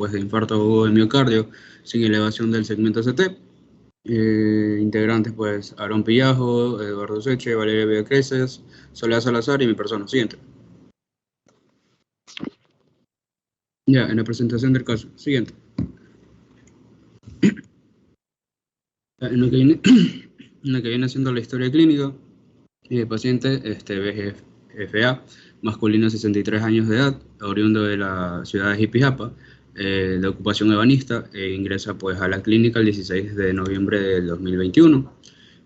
pues de infarto agudo de miocardio sin elevación del segmento CT. Integrantes pues Aarón Pillajo, Eduardo Seche, Valeria Villacreces, Soledad Salazar y mi persona. Siguiente. Ya, en la presentación del caso. Siguiente. En lo que viene siendo la historia clínica, paciente BGFA, masculino 63 años de edad, oriundo de la ciudad de Jipijapa, de ocupación ebanista, ingresa pues a la clínica el 16 de noviembre del 2021.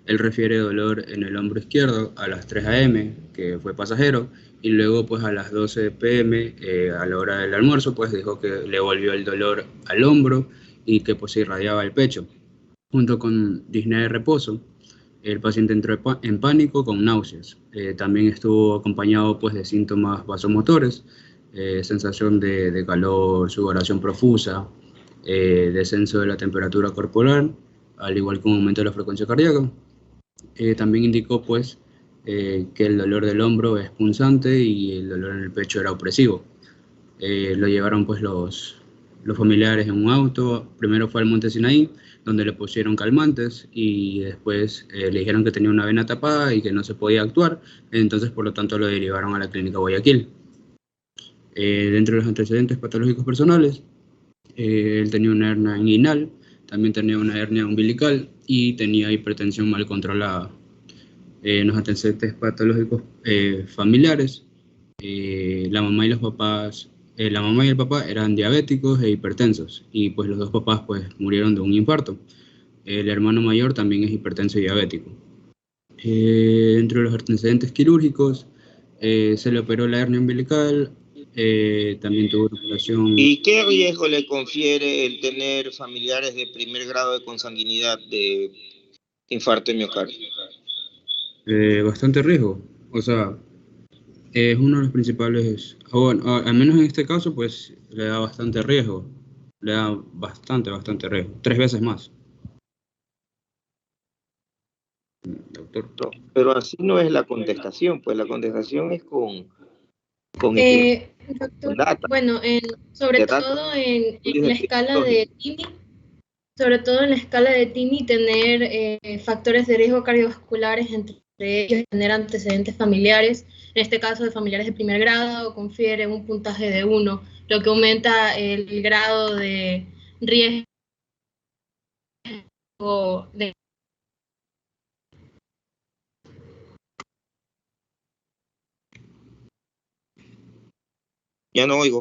Él refiere dolor en el hombro izquierdo a las 3 a.m., que fue pasajero, y luego pues a las 12 p.m., a la hora del almuerzo, pues dijo que le volvió el dolor al hombro y que pues se irradiaba el pecho. Junto con disnea de reposo, el paciente entró en pánico con náuseas. También estuvo acompañado pues, de síntomas vasomotores, sensación de calor, sudoración profusa, descenso de la temperatura corporal, al igual que un aumento de la frecuencia cardíaca. También indicó pues, que el dolor del hombro es punzante y el dolor en el pecho era opresivo. Lo llevaron pues, los familiares en un auto. Primero fue al Monte Sinaí, donde le pusieron calmantes y después le dijeron que tenía una vena tapada y que no se podía actuar, entonces por lo tanto lo derivaron a la clínica Guayaquil. Dentro de los antecedentes patológicos personales, él tenía una hernia inguinal, también tenía una hernia umbilical y tenía hipertensión mal controlada. Los antecedentes patológicos familiares, la mamá y los papás, la mamá y el papá eran diabéticos e hipertensos y pues los dos papás pues murieron de un infarto. El hermano mayor también es hipertenso y diabético. Entre los antecedentes quirúrgicos, se le operó la hernia umbilical, también tuvo una operación. ¿Y qué riesgo le confiere el tener familiares de primer grado de consanguinidad de infarto de miocardio? Bastante riesgo, o sea, es uno de los principales, bueno, al menos en este caso, pues le da bastante riesgo, le da bastante riesgo, 3 veces más. Doctor. No, pero así no es la contestación, pues la contestación es con doctor, data. Bueno, sobre todo en la escala de TIMI, tener factores de riesgo cardiovasculares, entre ellos tener antecedentes familiares, en este caso de familiares de primer grado, confiere un puntaje de 1, lo que aumenta el grado de riesgo de... Ya no oigo.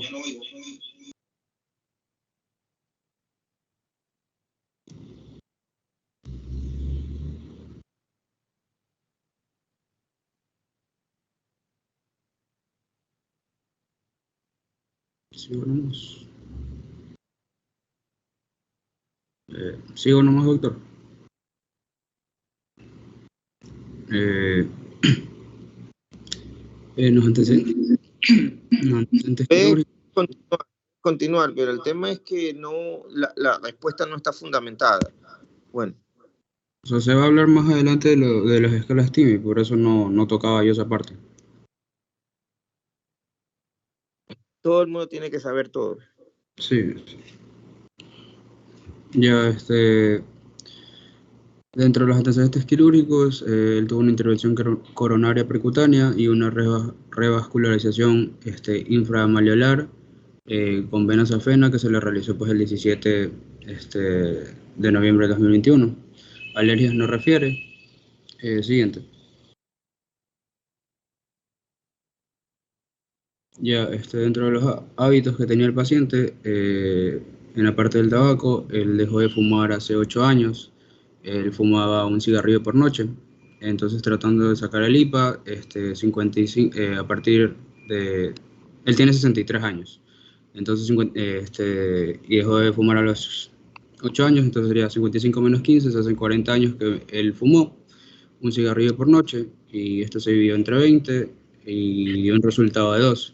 Sigo nomás, doctor. Los antecedentes quirúrgicos. Continuar, pero el tema es que no, la respuesta no está fundamentada. Bueno. O sea, se va a hablar más adelante de las escalas TIMI, por eso no tocaba yo esa parte. Todo el mundo tiene que saber todo. Sí. Ya, dentro de los antecedentes quirúrgicos, él tuvo una intervención coronaria percutánea y una revascularización inframalleolar con vena safena que se le realizó pues, el 17 de noviembre de 2021. Alergias no refiere. Siguiente. Ya, dentro de los hábitos que tenía el paciente, en la parte del tabaco, él dejó de fumar hace 8 años. Él fumaba un cigarrillo por noche. Entonces, tratando de sacar el IPA, 55, a partir de... Él tiene 63 años. Entonces, y dejó de fumar a los 8 años, entonces sería 55 menos 15, se hacen 40 años que él fumó un cigarrillo por noche, y esto se dividió entre 20 y dio un resultado de 2.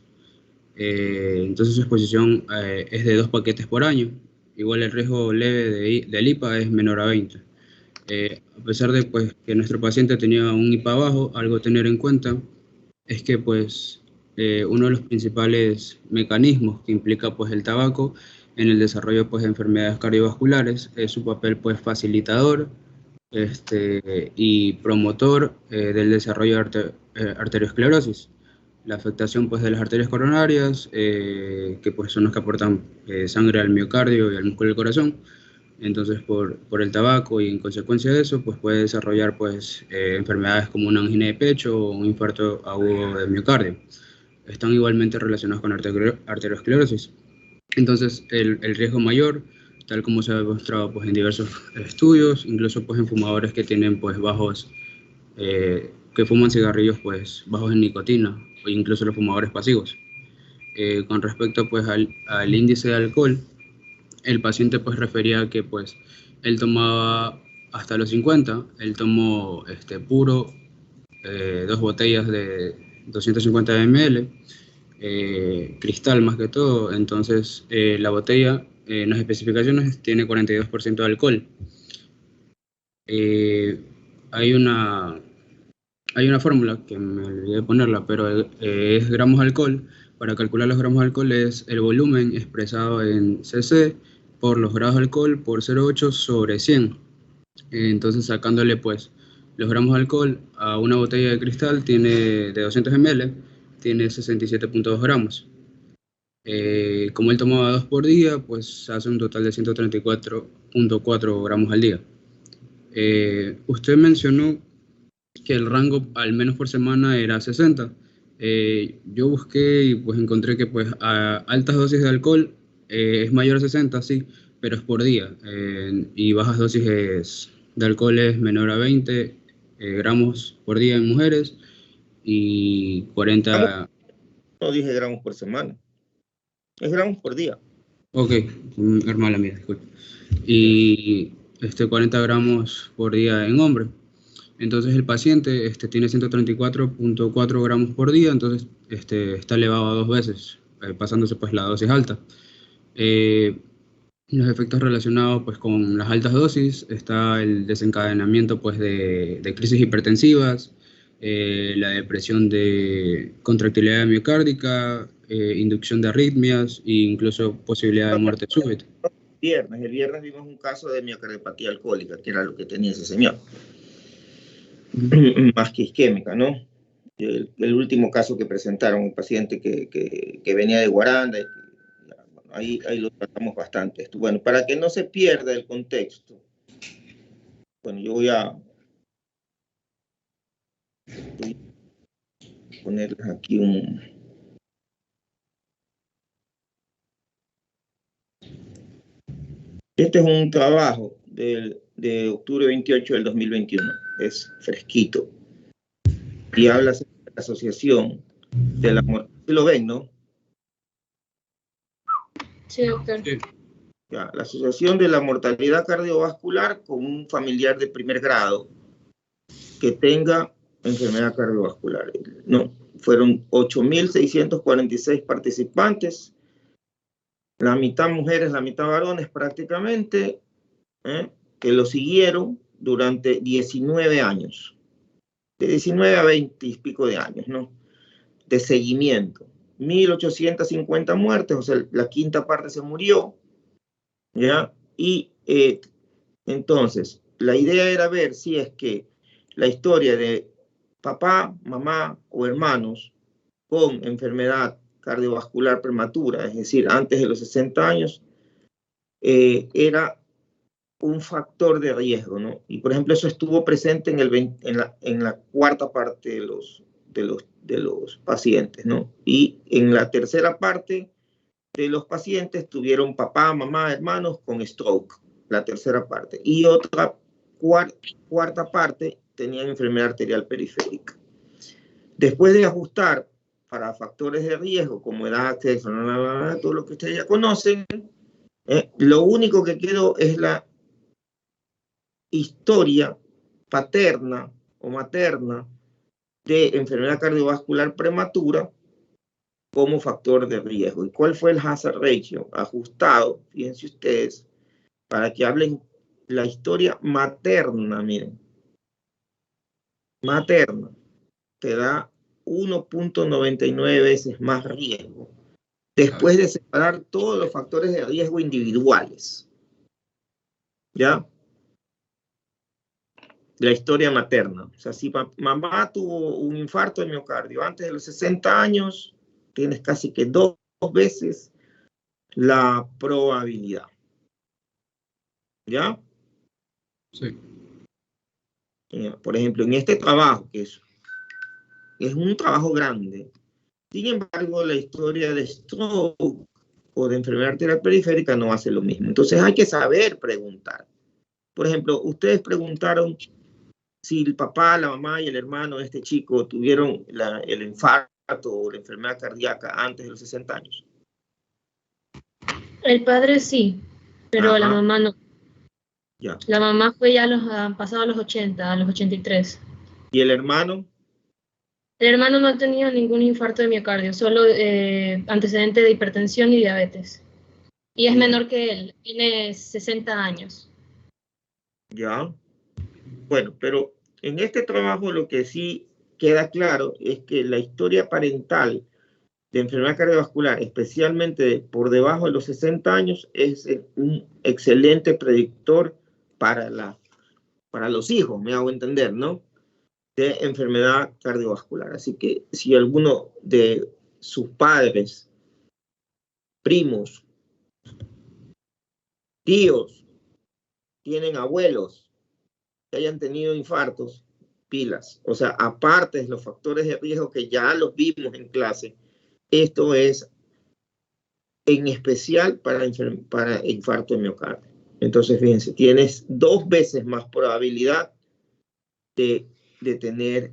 Entonces su exposición es de 2 paquetes por año. Igual el riesgo leve del IPA es menor a 20. A pesar de pues, que nuestro paciente tenía un IPA bajo, algo a tener en cuenta es que pues, uno de los principales mecanismos que implica pues, el tabaco en el desarrollo pues, de enfermedades cardiovasculares. Es su papel pues, facilitador y promotor del desarrollo de arteriosclerosis. La afectación pues, de las arterias coronarias, que pues, son las que aportan sangre al miocardio y al músculo del corazón. Entonces, por el tabaco y en consecuencia de eso, pues puede desarrollar pues, enfermedades como una angina de pecho o un infarto agudo de miocardio. Están igualmente relacionados con arteriosclerosis. Entonces, el riesgo mayor, tal como se ha demostrado pues, en diversos estudios, incluso pues, en fumadores que tienen pues, que fuman cigarrillos pues, bajos en nicotina, o incluso los fumadores pasivos. Con respecto pues, al índice de alcohol, el paciente pues refería que pues él tomaba hasta los 50, él tomó puro 2 botellas de 250 ml, cristal más que todo. Entonces la botella en las especificaciones tiene 42% de alcohol. Hay una fórmula que me olvidé de ponerla, pero es gramos de alcohol. Para calcular los gramos de alcohol es el volumen expresado en cc por los grados de alcohol por 0,8 sobre 100. Entonces sacándole pues los gramos de alcohol a una botella de cristal de 200 ml, tiene 67,2 gramos. Como él tomaba 2 por día, pues hace un total de 134,4 gramos al día. Usted mencionó que el rango al menos por semana era 60. Yo busqué y pues encontré que pues a altas dosis de alcohol es mayor a 60, sí, pero es por día. Y bajas dosis de alcohol es menor a 20 gramos por día en mujeres y 40... No dije gramos por semana, es gramos por día. Ok, hermana mía, disculpe. Y 40 gramos por día en hombre. Entonces el paciente tiene 134,4 gramos por día, entonces está elevado a 2 veces, pasándose pues la dosis alta. Los efectos relacionados pues con las altas dosis está el desencadenamiento pues de crisis hipertensivas, la depresión de contractilidad miocárdica, inducción de arritmias e incluso posibilidad de muerte súbita. El viernes vimos un caso de miocardiopatía alcohólica, que era lo que tenía ese señor. Más que isquémica, ¿no? El último caso que presentaron, un paciente que venía de Guaranda, ahí lo tratamos bastante. Bueno, para que no se pierda el contexto, bueno, yo voy a ponerles aquí un... Este es un trabajo de octubre 28 del 2021, es fresquito, y habla de la asociación de la muerte. ¿Lo ven, no? Sí, doctor. Sí. Ya, la asociación de la mortalidad cardiovascular con un familiar de primer grado que tenga enfermedad cardiovascular. No, fueron 8.646 participantes, la mitad mujeres, la mitad varones prácticamente, que lo siguieron durante 19 años, de 19 a 20 y pico de años, ¿no? De seguimiento. 1.850 muertes, o sea, la quinta parte se murió, ¿ya? Y entonces, la idea era ver si es que la historia de papá, mamá o hermanos con enfermedad cardiovascular prematura, es decir, antes de los 60 años, era un factor de riesgo, ¿no? Y por ejemplo, eso estuvo presente en la cuarta parte de los pacientes, ¿no? Y en la tercera parte de los pacientes tuvieron papá, mamá, hermanos con stroke, la tercera parte. Y otra cuarta parte tenían enfermedad arterial periférica. Después de ajustar para factores de riesgo como edad, acceso, todo lo que ustedes ya conocen, lo único que quedó es la historia paterna o materna de enfermedad cardiovascular prematura como factor de riesgo. ¿Y cuál fue el hazard ratio? Ajustado, fíjense ustedes, para que hablen la historia materna, miren. Materna te da 1.99 veces más riesgo después de separar todos los factores de riesgo individuales. ¿Ya? La historia materna. O sea, si mamá tuvo un infarto de miocardio antes de los 60 años, tienes casi que dos veces la probabilidad. ¿Ya? Sí. Por ejemplo, en este trabajo, que es un trabajo grande, sin embargo, la historia de stroke o de enfermedad arterial periférica no hace lo mismo. Entonces hay que saber preguntar. Por ejemplo, ustedes preguntaron si el papá, la mamá y el hermano de este chico tuvieron el infarto o la enfermedad cardíaca antes de los 60 años. El padre sí, pero la mamá no. Ya. La mamá fue ya pasado a los 80, a los 83. ¿Y el hermano? El hermano no ha tenido ningún infarto de miocardio, solo antecedente de hipertensión y diabetes. Y es menor que él, tiene 60 años. Ya. Bueno, pero en este trabajo lo que sí queda claro es que la historia parental de enfermedad cardiovascular, especialmente por debajo de los 60 años, es un excelente predictor para los hijos, me hago entender, ¿no? De enfermedad cardiovascular. Así que si alguno de sus padres, primos, tíos, tienen abuelos que hayan tenido infartos, pilas. O sea, aparte de los factores de riesgo que ya los vimos en clase, esto es en especial para infarto de miocardio. Entonces, fíjense, tienes 2 veces más probabilidad de tener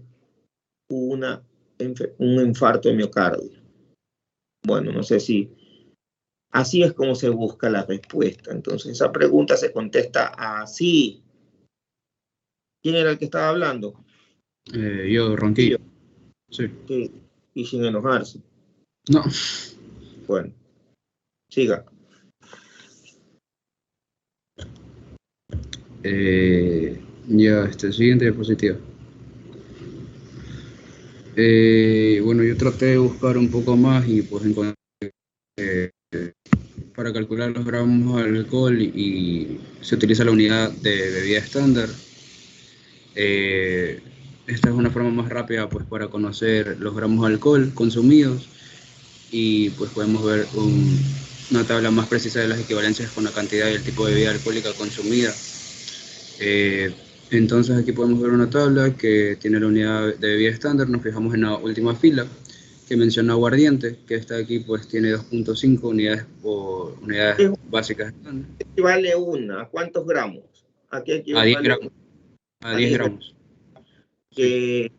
un infarto de miocardio. Bueno, no sé si así es como se busca la respuesta. Entonces, esa pregunta se contesta así. ¿Quién era el que estaba hablando? Yo, Ronquillo. Sí. Sí, y sin enojarse. No. Bueno, siga. Ya, siguiente diapositiva. Bueno, yo traté de buscar un poco más y pues encontré para calcular los gramos de alcohol y se utiliza la unidad de bebida estándar. Esta es una forma más rápida pues para conocer los gramos de alcohol consumidos y pues podemos ver una tabla más precisa de las equivalencias con la cantidad y el tipo de bebida alcohólica consumida. Entonces aquí podemos ver una tabla que tiene la unidad de bebida estándar. Nos fijamos en la última fila que menciona aguardiente, que esta aquí pues tiene 2.5 unidades por unidades básicas estándar. Equivale una, ¿a cuántos gramos? Aquí a 10 gramos. A 10 gramos. Que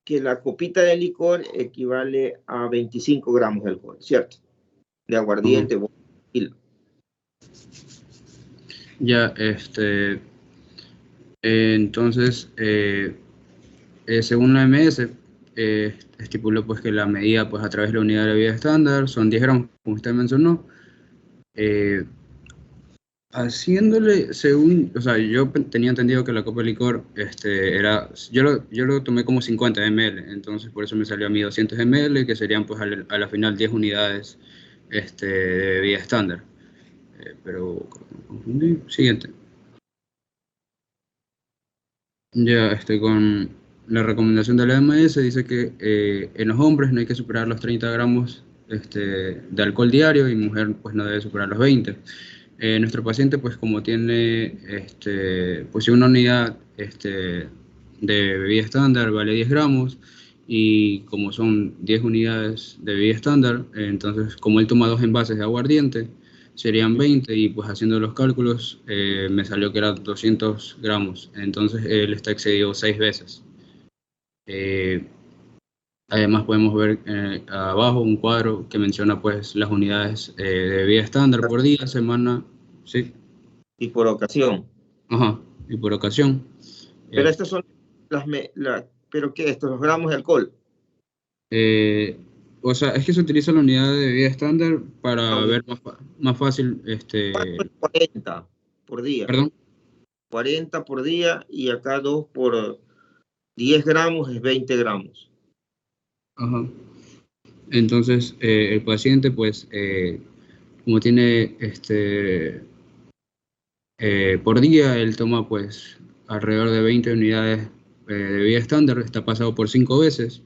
la copita de licor equivale a 25 gramos de alcohol, ¿cierto? De aguardiente. Ya, entonces, según la OMS, estipuló pues que la medida pues a través de la unidad de bebida estándar son 10 gramos, como usted mencionó. Haciéndole según, o sea, yo tenía entendido que la copa de licor era, yo lo tomé como 50 ml, entonces por eso me salió a mí 200 ml, que serían pues a la final 10 unidades de bebida estándar. Pero me confundí. Siguiente. Ya, con la recomendación de la OMS dice que en los hombres no hay que superar los 30 gramos de alcohol diario y mujer pues no debe superar los 20. Nuestro paciente pues como tiene pues una unidad de bebida estándar vale 10 gramos y como son 10 unidades de bebida estándar, entonces como él toma 2 envases de aguardiente serían 20 y pues haciendo los cálculos me salió que era 200 gramos, entonces él está excedido 6 veces. Además podemos ver abajo un cuadro que menciona pues las unidades de bebida estándar por día, semana, sí. Y por ocasión. Ajá, y por ocasión. Pero estas son ¿pero qué? ¿Estos los gramos de alcohol? O sea, es que se utiliza la unidad de bebida estándar para ver más fácil. 40 por día. ¿Perdón? 40 por día y acá 2 por 10 gramos es 20 gramos. Ajá. Entonces, el paciente, pues, como tiene por día, él toma pues alrededor de 20 unidades de vida estándar, está pasado por 5 veces,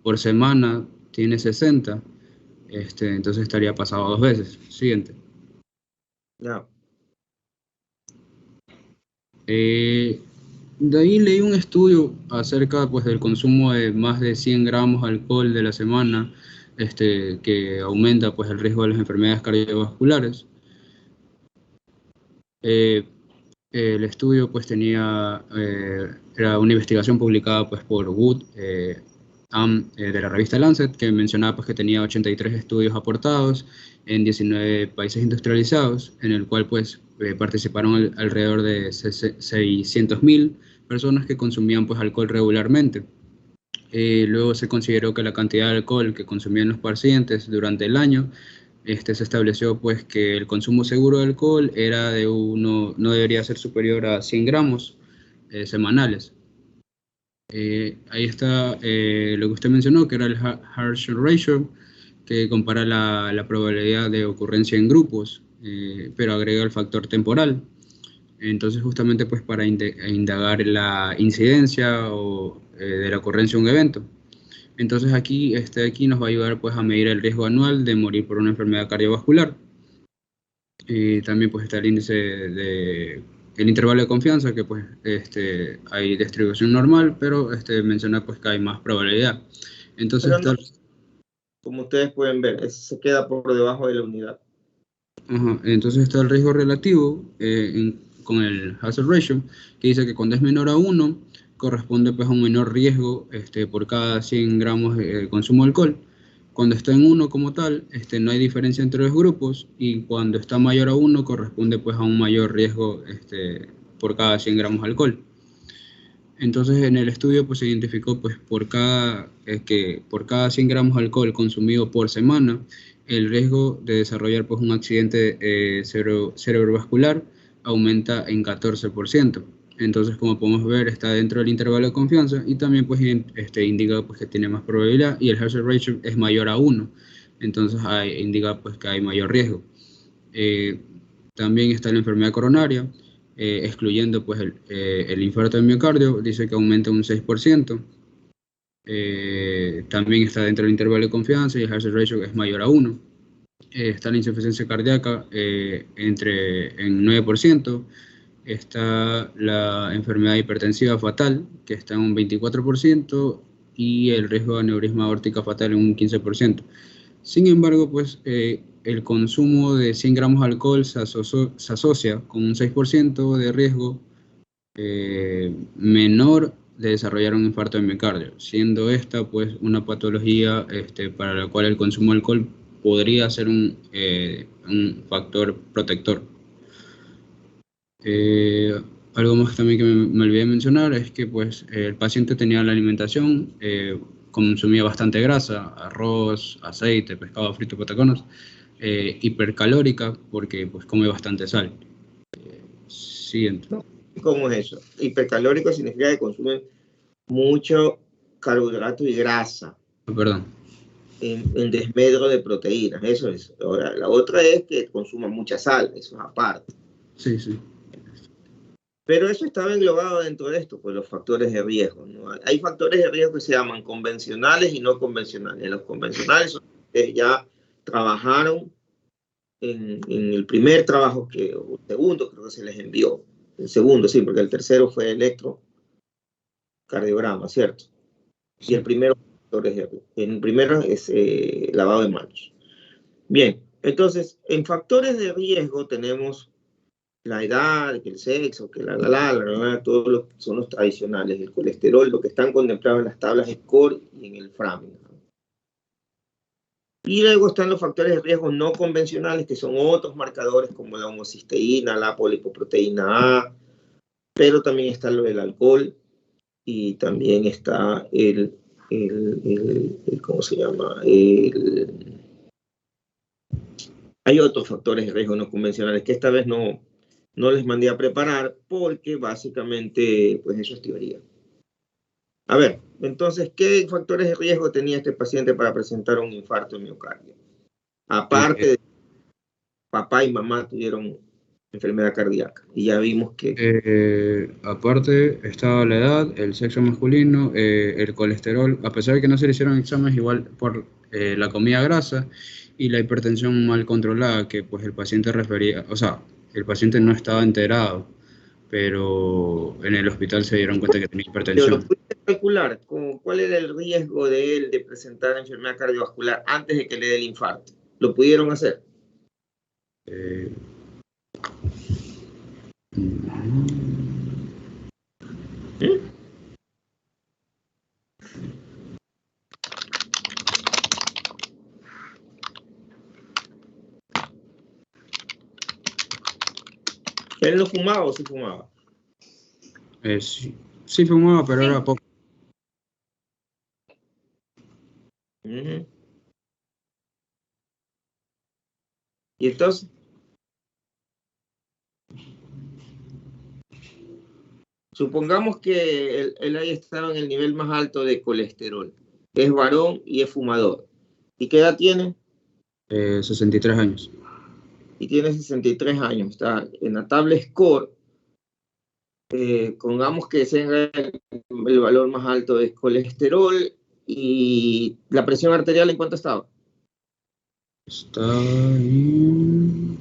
por semana tiene 60, entonces estaría pasado 2 veces. Siguiente. Ya. De ahí leí un estudio acerca pues del consumo de más de 100 gramos de alcohol de la semana, que aumenta pues el riesgo de las enfermedades cardiovasculares. El estudio pues era una investigación publicada pues por Wood de la revista Lancet, que mencionaba pues que tenía 83 estudios aportados en 19 países industrializados, en el cual pues participaron alrededor de 600.000 personas que consumían pues alcohol regularmente. Luego se consideró que la cantidad de alcohol que consumían los pacientes durante el año, se estableció pues que el consumo seguro de alcohol no debería ser superior a 100 gramos semanales. Ahí está lo que usted mencionó, que era el Harshad Ratio, que compara la probabilidad de ocurrencia en grupos, pero agrega el factor temporal. Entonces, justamente pues para indagar la incidencia de la ocurrencia de un evento. Entonces aquí nos va a ayudar pues a medir el riesgo anual de morir por una enfermedad cardiovascular. Y también pues está el intervalo de confianza, que pues hay distribución normal, pero menciona pues que hay más probabilidad. Entonces no, como ustedes pueden ver, se queda por debajo de la unidad. Entonces está el riesgo relativo con el hazard ratio, que dice que cuando es menor a 1, corresponde pues a un menor riesgo por cada 100 gramos de consumo de alcohol. Cuando está en 1 como tal, no hay diferencia entre los grupos, y cuando está mayor a 1 corresponde pues a un mayor riesgo por cada 100 gramos de alcohol. Entonces en el estudio pues se identificó pues por cada 100 gramos de alcohol consumido por semana, el riesgo de desarrollar pues un accidente cerebrovascular aumenta en 14%. Entonces, como podemos ver, está dentro del intervalo de confianza, y también pues indica pues que tiene más probabilidad, y el hazard ratio es mayor a 1. Entonces indica pues que hay mayor riesgo. También está la enfermedad coronaria, excluyendo pues el infarto de miocardio, dice que aumenta un 6%. También está dentro del intervalo de confianza, y el hazard ratio es mayor a 1. Está la insuficiencia cardíaca en 9%. Está la enfermedad hipertensiva fatal, que está en un 24%, y el riesgo de aneurisma aórtica fatal en un 15%. Sin embargo, pues el consumo de 100 gramos de alcohol se asocia con un 6% de riesgo menor de desarrollar un infarto de miocardio, siendo esta pues una patología para la cual el consumo de alcohol podría ser un factor protector. Algo más también que me olvidé de mencionar es que pues el paciente tenía la alimentación, consumía bastante grasa, arroz, aceite, pescado frito, patacones, hipercalórica porque pues come bastante sal. Siguiente. ¿Cómo es eso? Hipercalórico significa que consumen mucho carbohidrato y grasa. Perdón. En desmedro de proteínas, eso es. Ahora, la otra es que consuman mucha sal, eso es aparte. Sí, sí. Pero eso estaba englobado dentro de esto, pues los factores de riesgo, ¿no? Hay factores de riesgo que se llaman convencionales y no convencionales. Los convencionales son los que ya trabajaron en el primer trabajo, o el segundo creo que se les envió. El segundo, sí, porque el tercero fue electrocardiograma, ¿cierto? Sí. Y el primero, es lavado de manos. Bien, entonces, en factores de riesgo tenemos la edad, que el sexo, que todos son los tradicionales, el colesterol, lo que están contemplados en las tablas SCORE y en el Framingham. Y luego están los factores de riesgo no convencionales, que son otros marcadores como la homocisteína, la polipoproteína A, pero también está lo del alcohol, y también está ¿cómo se llama? Hay otros factores de riesgo no convencionales que esta vez no les mandé a preparar, porque básicamente, pues eso es teoría. A ver, entonces, ¿qué factores de riesgo tenía este paciente para presentar un infarto de miocardio? Aparte de papá y mamá tuvieron enfermedad cardíaca, y ya vimos que... Aparte, estaba la edad, el sexo masculino, el colesterol, a pesar de que no se le hicieron exámenes igual por la comida grasa y la hipertensión mal controlada, que pues el paciente refería, o sea, el paciente no estaba enterado, pero en el hospital se dieron cuenta que tenía Pero lo hipertensión. pudiste calcular, ¿cuál era el riesgo de él de presentar enfermedad cardiovascular antes de que le dé el infarto? ¿Lo pudieron hacer? Eh, ¿Mm? ¿Él no fumaba o sí fumaba? sí, sí fumaba, pero era poco. Uh-huh. ¿Y entonces? Supongamos que él haya estado en el nivel más alto de colesterol. Es varón y es fumador. ¿Y qué edad tiene? 63 años. Y tiene 63 años. Está en la tabla score. Pongamos que sea el valor más alto de colesterol y la presión arterial, ¿en cuánto estaba? Está en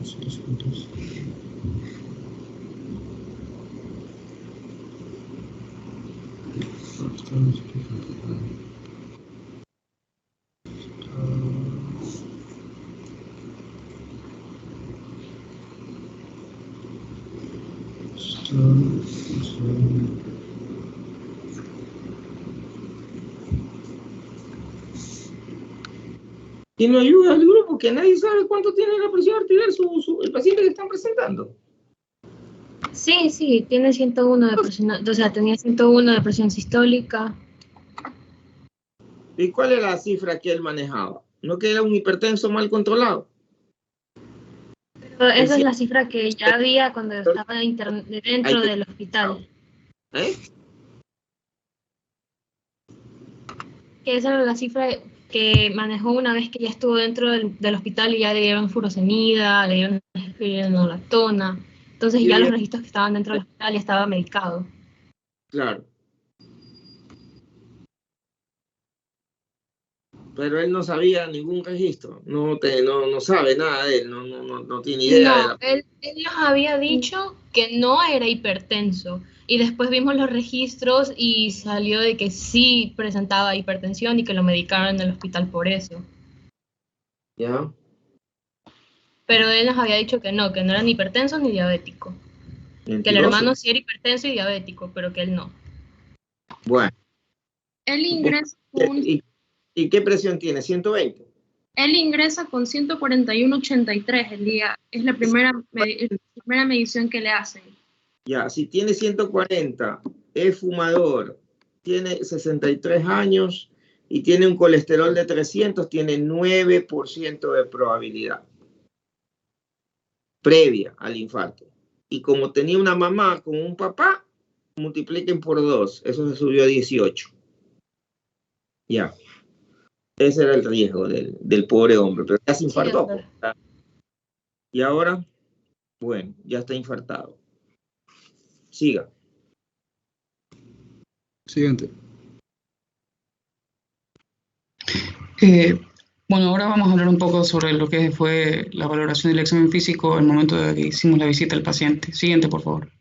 700. Y no ayuda al grupo, que nadie sabe cuánto tiene la presión arterial el paciente que están presentando. Sí, tiene 101 de presión, o sea, tenía 101 de presión sistólica. ¿Y cuál era la cifra que él manejaba? ¿No que era un hipertenso mal controlado? Pero esa es la cifra que ya había cuando estaba dentro del hospital. Que esa era la cifra que manejó una vez que ya estuvo dentro del hospital y ya le dieron furosemida, le dieron espironolactona. Entonces ya los registros que estaban dentro del hospital ya estaba medicado. Claro. Pero él no sabía ningún registro, no sabe nada de él, no tiene idea. No, él nos había dicho que no era hipertenso. Y después vimos los registros y salió de que sí presentaba hipertensión y que lo medicaron en el hospital por eso. ¿Ya? Pero él nos había dicho que no era ni hipertenso ni diabético. Mentiroso. Que el hermano sí era hipertenso y diabético, pero que él no. Bueno. Él ingresa con... ¿Y qué presión tiene? ¿120? Él ingresa con 141.83 el día. Es la primera medición que le hacen. Ya, si tiene 140, es fumador, tiene 63 años y tiene un colesterol de 300, tiene 9% de probabilidad previa al infarto. Y como tenía una mamá con un papá, multipliquen por 2, eso se subió a 18. Ya. Ese era el riesgo del pobre hombre, pero ya se infartó. Y ahora, bueno, ya está infartado. Siga. Siguiente. Bueno, ahora vamos a hablar un poco sobre lo que fue la valoración del examen físico al momento de que hicimos la visita al paciente. Siguiente, por favor.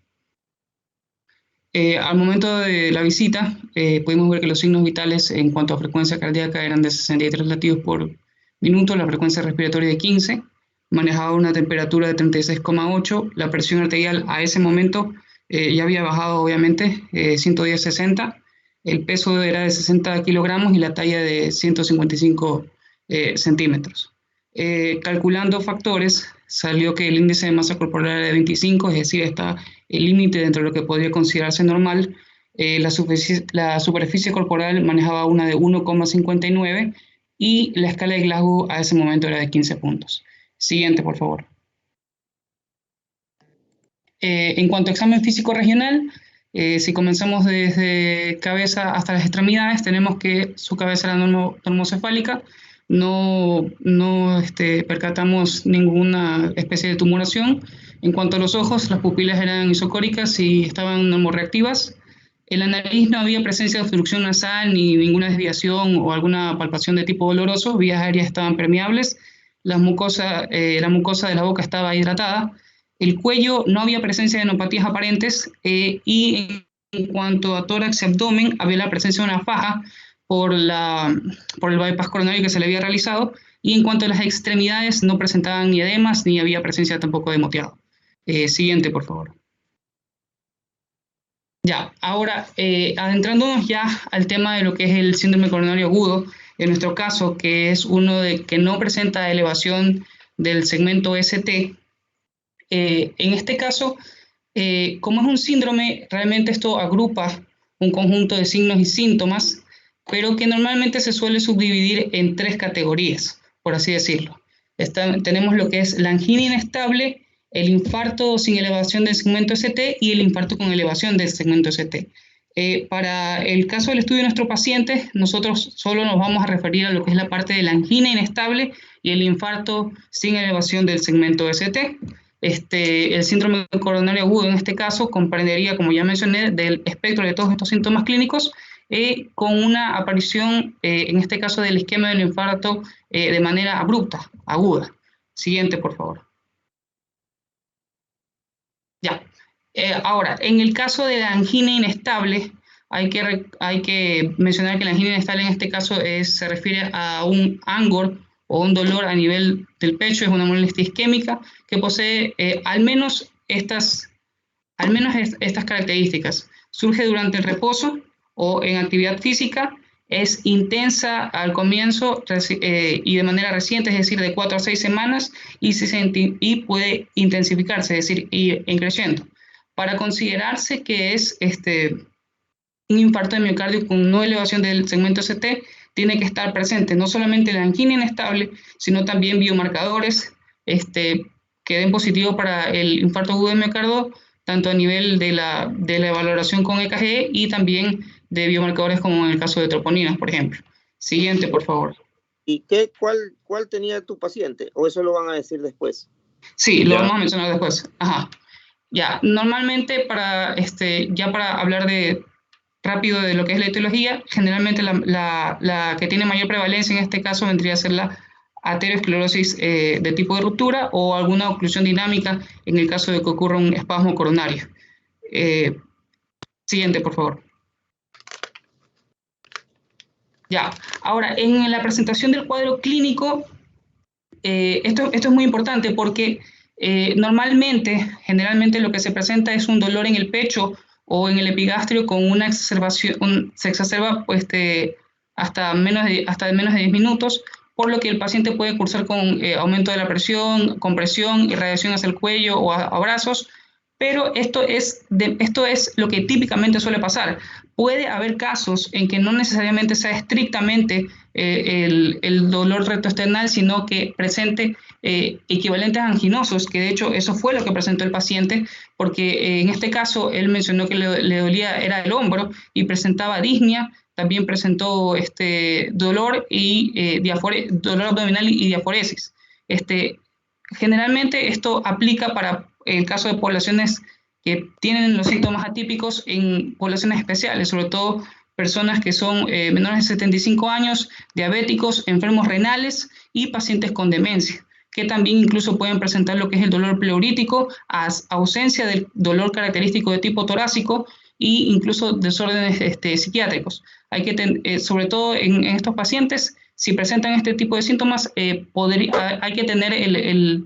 Al momento de la visita, pudimos ver que los signos vitales en cuanto a frecuencia cardíaca eran de 63 latidos por minuto, la frecuencia respiratoria de 15, manejaba una temperatura de 36,8, la presión arterial a ese momento ya había bajado obviamente 110/60, el peso era de 60 kilogramos y la talla de 155 centímetros. Calculando factores, salió que el índice de masa corporal era de 25, es decir, está el límite dentro de lo que podría considerarse normal. La superficie corporal manejaba una de 1,59 y la escala de Glasgow a ese momento era de 15 puntos. Siguiente, por favor. En cuanto a examen físico regional, Si comenzamos desde cabeza hasta las extremidades, tenemos que su cabeza era normocefálica, no percatamos ninguna especie de tumoración. En cuanto a los ojos, las pupilas eran isocóricas y estaban normorreactivas. En la nariz no había presencia de obstrucción nasal ni ninguna desviación o alguna palpación de tipo doloroso, vías aéreas estaban permeables, la mucosa de la boca estaba hidratada. El cuello no había presencia de neumopatías aparentes y en cuanto a tórax y abdomen había la presencia de una faja por el bypass coronario que se le había realizado, y en cuanto a las extremidades no presentaban ni edemas ni había presencia tampoco de moteado. Siguiente, por favor. Ya, ahora adentrándonos ya al tema de lo que es el síndrome coronario agudo, en nuestro caso, que es uno que no presenta elevación del segmento ST, en este caso, como es un síndrome, realmente esto agrupa un conjunto de signos y síntomas, pero que normalmente se suele subdividir en 3 categorías, por así decirlo. Tenemos lo que es la angina inestable, el infarto sin elevación del segmento ST y el infarto con elevación del segmento ST. Para el caso del estudio de nuestro paciente, nosotros solo nos vamos a referir a lo que es la parte de la angina inestable y el infarto sin elevación del segmento ST. El síndrome coronario agudo en este caso comprendería, como ya mencioné, del espectro de todos estos síntomas clínicos, con una aparición, en este caso del isquemia del infarto, de manera abrupta, aguda. Siguiente, por favor. Ya. Ahora, en el caso de la angina inestable, hay que mencionar que la angina inestable en este caso se refiere a un angor o un dolor a nivel del pecho, es una molestia isquémica que posee al menos estas características. Surge durante el reposo o en actividad física, es intensa al comienzo y de manera reciente, es decir, de 4 a 6 semanas, y puede intensificarse, es decir, ir creciendo. Para considerarse que es un infarto de miocardio con no elevación del segmento ST, tiene que estar presente no solamente la angina inestable, sino también biomarcadores que den positivo para el infarto agudo de miocardio, tanto a nivel de la valoración con EKG y también de biomarcadores como en el caso de troponinas, por ejemplo. Siguiente, por favor. ¿Y cuál tenía tu paciente? ¿O eso lo van a decir después? Sí, lo vamos a mencionar después. Ajá. Ya, normalmente ya para hablar rápido de lo que es la etiología, generalmente la que tiene mayor prevalencia en este caso vendría a ser la aterosclerosis de tipo de ruptura o alguna oclusión dinámica en el caso de que ocurra un espasmo coronario. Siguiente, por favor. Ya, ahora, en la presentación del cuadro clínico, esto es muy importante porque generalmente lo que se presenta es un dolor en el pecho o en el epigastrio con una exacerbación, se exacerba hasta menos de 10 minutos, por lo que el paciente puede cursar con aumento de la presión, compresión, irradiación hacia el cuello o a brazos, pero esto es lo que típicamente suele pasar. Puede haber casos en que no necesariamente sea estrictamente el dolor rectoesternal, sino que presente equivalentes anginosos, que de hecho eso fue lo que presentó el paciente, porque en este caso él mencionó que le dolía, era el hombro, y presentaba disnea, también presentó dolor abdominal y diaforesis. Generalmente esto aplica para el caso de poblaciones que tienen los síntomas atípicos en poblaciones especiales, sobre todo personas que son menores de 75 años, diabéticos, enfermos renales y pacientes con demencia, que también incluso pueden presentar lo que es el dolor pleurítico, ausencia del dolor característico de tipo torácico e incluso desórdenes psiquiátricos. Sobre todo en estos pacientes, si presentan este tipo de síntomas, hay que tener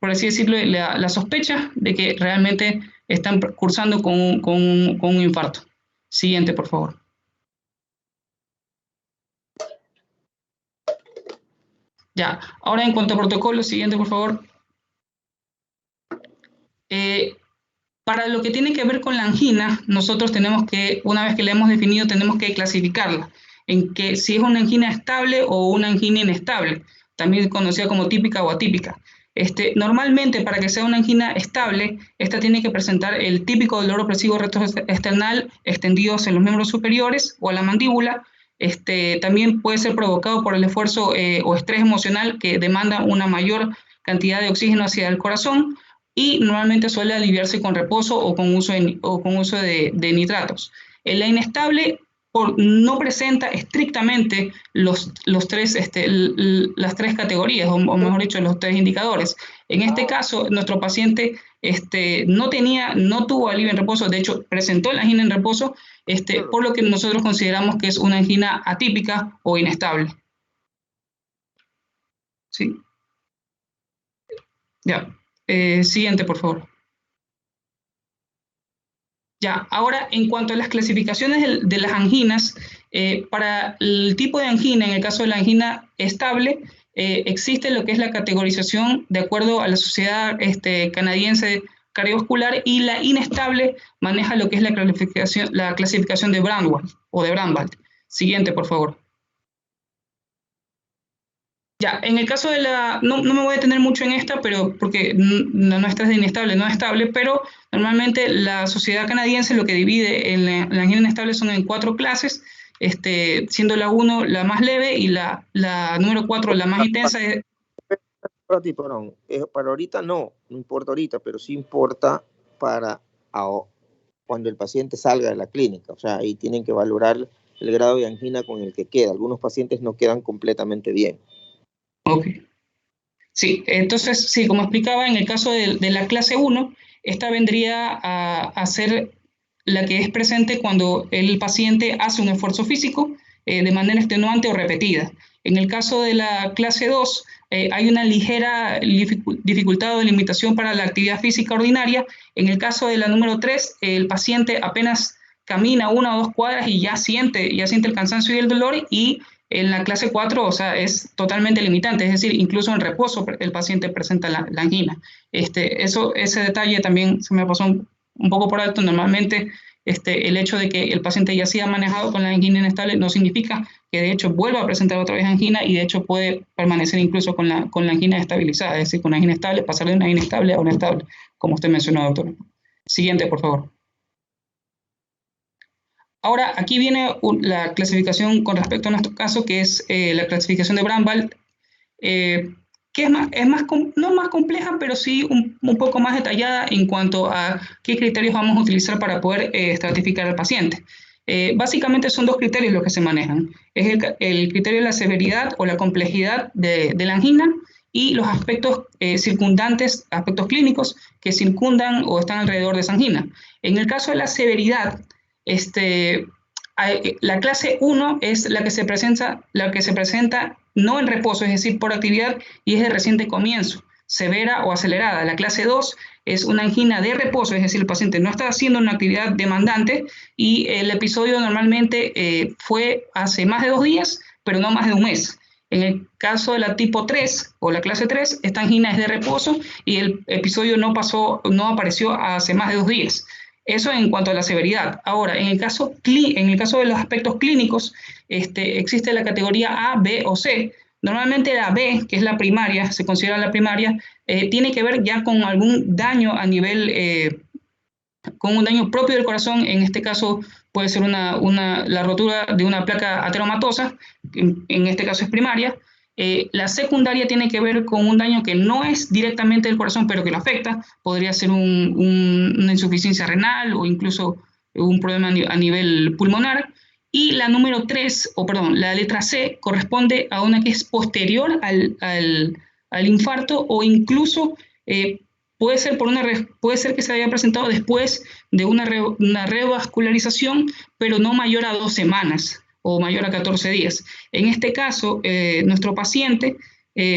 por así decirlo, la sospecha de que realmente están cursando con un infarto. Siguiente, por favor. Ya, ahora en cuanto a protocolo, siguiente, por favor. Para lo que tiene que ver con la angina, nosotros una vez que la hemos definido, tenemos que clasificarla en que si es una angina estable o una angina inestable, también conocida como típica o atípica. Normalmente, para que sea una angina estable, esta tiene que presentar el típico dolor opresivo retroesternal extendidos en los miembros superiores o a la mandíbula. También puede ser provocado por el esfuerzo o estrés emocional que demanda una mayor cantidad de oxígeno hacia el corazón, y normalmente suele aliviarse con reposo o con uso de nitratos. La inestable no presenta estrictamente las tres categorías, o mejor dicho, los tres indicadores. En este caso, nuestro paciente no tuvo alivio en reposo, de hecho, presentó la angina en reposo, por lo que nosotros consideramos que es una angina atípica o inestable. Sí. Ya. Siguiente, por favor. Ya, ahora, en cuanto a las clasificaciones de las anginas, para el tipo de angina, en el caso de la angina estable, existe lo que es la categorización de acuerdo a la Sociedad Canadiense Cardiovascular, y la inestable maneja lo que es la clasificación de Brandwald o de Brandwald. Siguiente, por favor. Ya, en el caso de no me voy a detener mucho en esta, pero porque nuestra es de inestable, no estable, pero normalmente la Sociedad Canadiense lo que divide en la angina inestable son en 4 clases, siendo la 1 la más leve y la número 4 la más intensa. Perdón, para ahorita no importa ahorita, pero sí importa para cuando el paciente salga de la clínica. O sea, ahí tienen que valorar el grado de angina con el que queda. Algunos pacientes no quedan completamente bien. Ok. Sí, entonces, sí, como explicaba, en el caso de la clase 1, esta vendría a ser la que es presente cuando el paciente hace un esfuerzo físico de manera extenuante o repetida. En el caso de la clase 2, hay una ligera dificultad o limitación para la actividad física ordinaria. En el caso de la número 3, el paciente apenas camina 1 o 2 cuadras y ya siente el cansancio y el dolor, y en la clase 4, o sea, es totalmente limitante, es decir, incluso en reposo el paciente presenta la angina. Ese detalle también se me pasó un poco por alto. Normalmente el hecho de que el paciente ya sea manejado con la angina inestable no significa que de hecho vuelva a presentar otra vez angina, y de hecho puede permanecer incluso con la angina estabilizada, es decir, con la angina estable, pasar de una angina estable a una estable, como usted mencionó, doctor. Siguiente, por favor. Ahora, aquí viene la clasificación con respecto a nuestro caso, que es la clasificación de Brandwald, que no más compleja, pero sí un poco más detallada en cuanto a qué criterios vamos a utilizar para poder estratificar al paciente. Básicamente son 2 criterios los que se manejan. Es el criterio de la severidad o la complejidad de la angina, y los aspectos circundantes, aspectos clínicos que circundan o están alrededor de esa angina. En el caso de la severidad, la clase 1 es la que se presenta no en reposo, es decir, por actividad, y es de reciente comienzo, severa o acelerada. La clase 2 es una angina de reposo, es decir, el paciente no está haciendo una actividad demandante, y el episodio normalmente fue hace más de 2 días, pero no más de 1 mes. En el caso de la tipo 3 o la clase 3, esta angina es de reposo y el episodio no apareció hace más de 2 días. Eso en cuanto a la severidad. Ahora, en el caso de los aspectos clínicos, existe la categoría A, B o C. Normalmente la B, que es la primaria, se considera la primaria, tiene que ver ya con algún daño a nivel, con un daño propio del corazón. En este caso puede ser la rotura de una placa ateromatosa, en este caso es primaria. La secundaria tiene que ver con un daño que no es directamente del corazón, pero que lo afecta. Podría ser una insuficiencia renal o incluso un problema a nivel pulmonar. Y la número 3, la letra C, corresponde a una que es posterior al infarto, o incluso puede ser que se haya presentado después de una revascularización, pero no mayor a 2 semanas o mayor a 14 días. En este caso, nuestro paciente,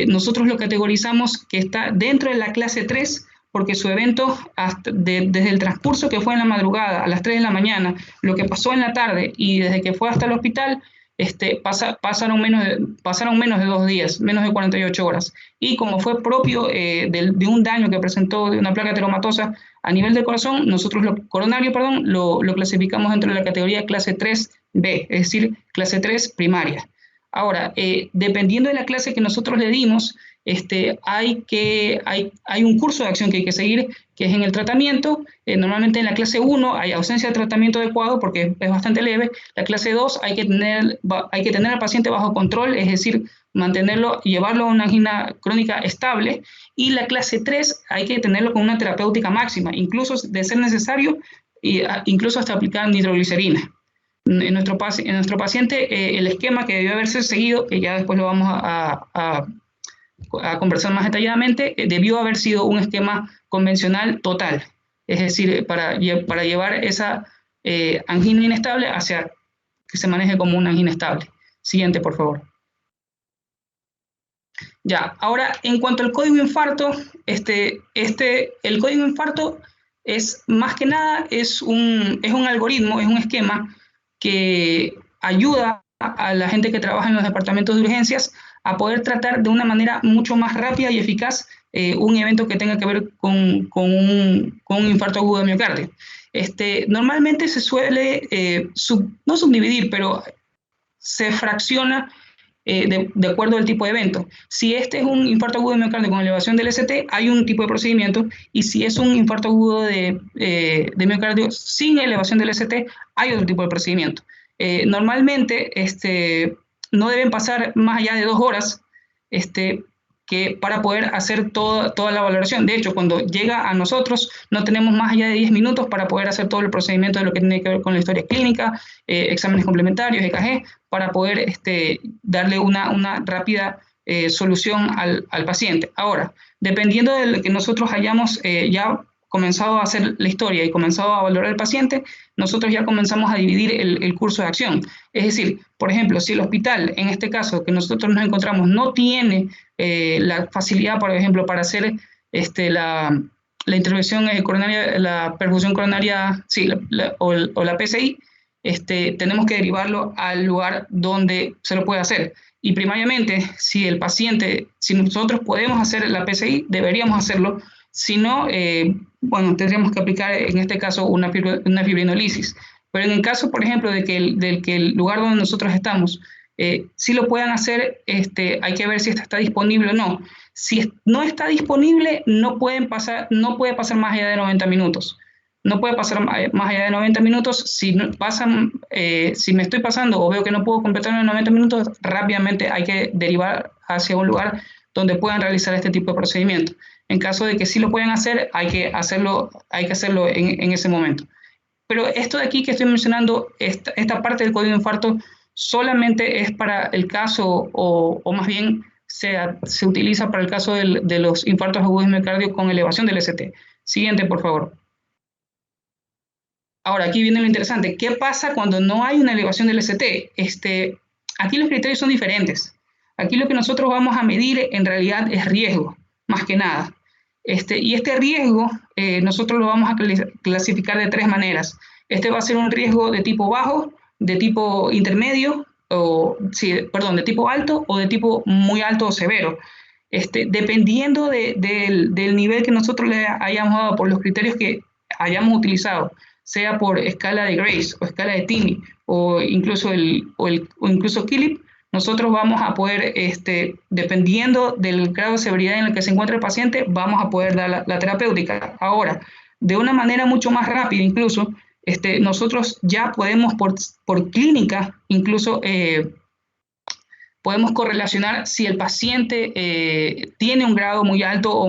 nosotros lo categorizamos que está dentro de la clase 3, porque su evento, desde el transcurso que fue en la madrugada, a las 3 de la mañana, lo que pasó en la tarde y desde que fue hasta el hospital, pasaron menos de 2 días, menos de 48 horas. Y como fue propio de un daño que presentó de una placa ateromatosa a nivel del corazón, nosotros lo clasificamos dentro de la categoría clase 3B, es decir, clase 3 primaria. Ahora, dependiendo de la clase que nosotros le dimos, hay un curso de acción que hay que seguir, que es en el tratamiento. Normalmente en la clase 1 hay ausencia de tratamiento adecuado porque es bastante leve. La clase 2 hay que tener al paciente bajo control, es decir, llevarlo a una angina crónica estable. Y la clase 3 hay que tenerlo con una terapéutica máxima, incluso de ser necesario, incluso hasta aplicar nitroglicerina. En nuestro paciente, el esquema que debió haberse seguido, que ya después lo vamos a conversar más detalladamente, debió haber sido un esquema convencional total, es decir, para llevar esa angina inestable hacia que se maneje como una angina estable. Siguiente, por favor. Ya, ahora, en cuanto al código infarto, el código infarto es, más que nada, es un algoritmo, es un esquema que ayuda a la gente que trabaja en los departamentos de urgencias a poder tratar de una manera mucho más rápida y eficaz un evento que tenga que ver con un infarto agudo de miocardio. Normalmente se suele, no subdividir, pero se fracciona de acuerdo al tipo de evento. Si este es un infarto agudo de miocardio con elevación del ST, hay un tipo de procedimiento, y si es un infarto agudo de miocardio sin elevación del ST, hay otro tipo de procedimiento. Normalmente no deben pasar más allá de 2 horas para poder hacer toda la valoración. De hecho, cuando llega a nosotros, no tenemos más allá de 10 minutos para poder hacer todo el procedimiento de lo que tiene que ver con la historia clínica, exámenes complementarios, EKG, para poder darle una rápida solución al paciente. Ahora, dependiendo de lo que nosotros hayamos ya comenzado a hacer la historia y comenzado a valorar al paciente, nosotros ya comenzamos a dividir el curso de acción. Es decir, por ejemplo, si el hospital, en este caso que nosotros nos encontramos, no tiene la facilidad, por ejemplo, para hacer la intervención coronaria, la perfusión coronaria, sí, o la PCI, tenemos que derivarlo al lugar donde se lo puede hacer. Y primariamente, si nosotros podemos hacer la PCI, deberíamos hacerlo. Si no, bueno, tendríamos que aplicar en este caso una fibrinolisis. Pero en el caso, por ejemplo, de que el lugar donde nosotros estamos sí lo puedan hacer, hay que ver si está disponible o no. Si no está disponible, no puede pasar más allá de 90 minutos. No puede pasar más allá de 90 minutos. Si me estoy pasando o veo que no puedo completar en 90 minutos, rápidamente hay que derivar hacia un lugar donde puedan realizar este tipo de procedimiento. En caso de que sí lo puedan hacer, hay que hacerlo en ese momento. Pero esto de aquí que estoy mencionando, esta parte del código de infarto, solamente es para el caso, o más bien se utiliza para el caso de los infartos agudos de miocardio con elevación del ST. Siguiente, por favor. Ahora, aquí viene lo interesante. ¿Qué pasa cuando no hay una elevación del ST? Aquí los criterios son diferentes. Aquí lo que nosotros vamos a medir en realidad es riesgo, más que nada. Y este riesgo nosotros lo vamos a clasificar de 3 maneras. Va a ser un riesgo de tipo bajo, de tipo intermedio, de tipo alto o de tipo muy alto o severo. Dependiendo del nivel que nosotros le hayamos dado por los criterios que hayamos utilizado, sea por escala de Grace o escala de TIMI o incluso Killip, nosotros vamos a poder, dependiendo del grado de severidad en el que se encuentra el paciente, vamos a poder dar la terapéutica. Ahora, de una manera mucho más rápida incluso, nosotros ya podemos por clínica, incluso podemos correlacionar si el paciente tiene un grado muy alto,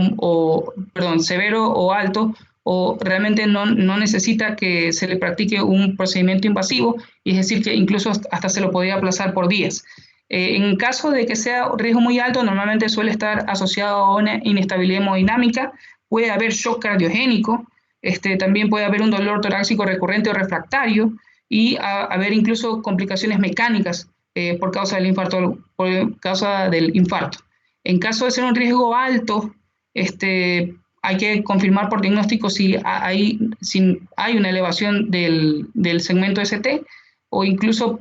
severo o alto, o realmente no necesita que se le practique un procedimiento invasivo, y es decir, que incluso hasta se lo podría aplazar por días. En caso de que sea riesgo muy alto, normalmente suele estar asociado a una inestabilidad hemodinámica, puede haber shock cardiogénico, también puede haber un dolor torácico recurrente o refractario, y haber incluso complicaciones mecánicas por causa del infarto. En caso de ser un riesgo alto, hay que confirmar por diagnóstico si hay una elevación del segmento ST, o incluso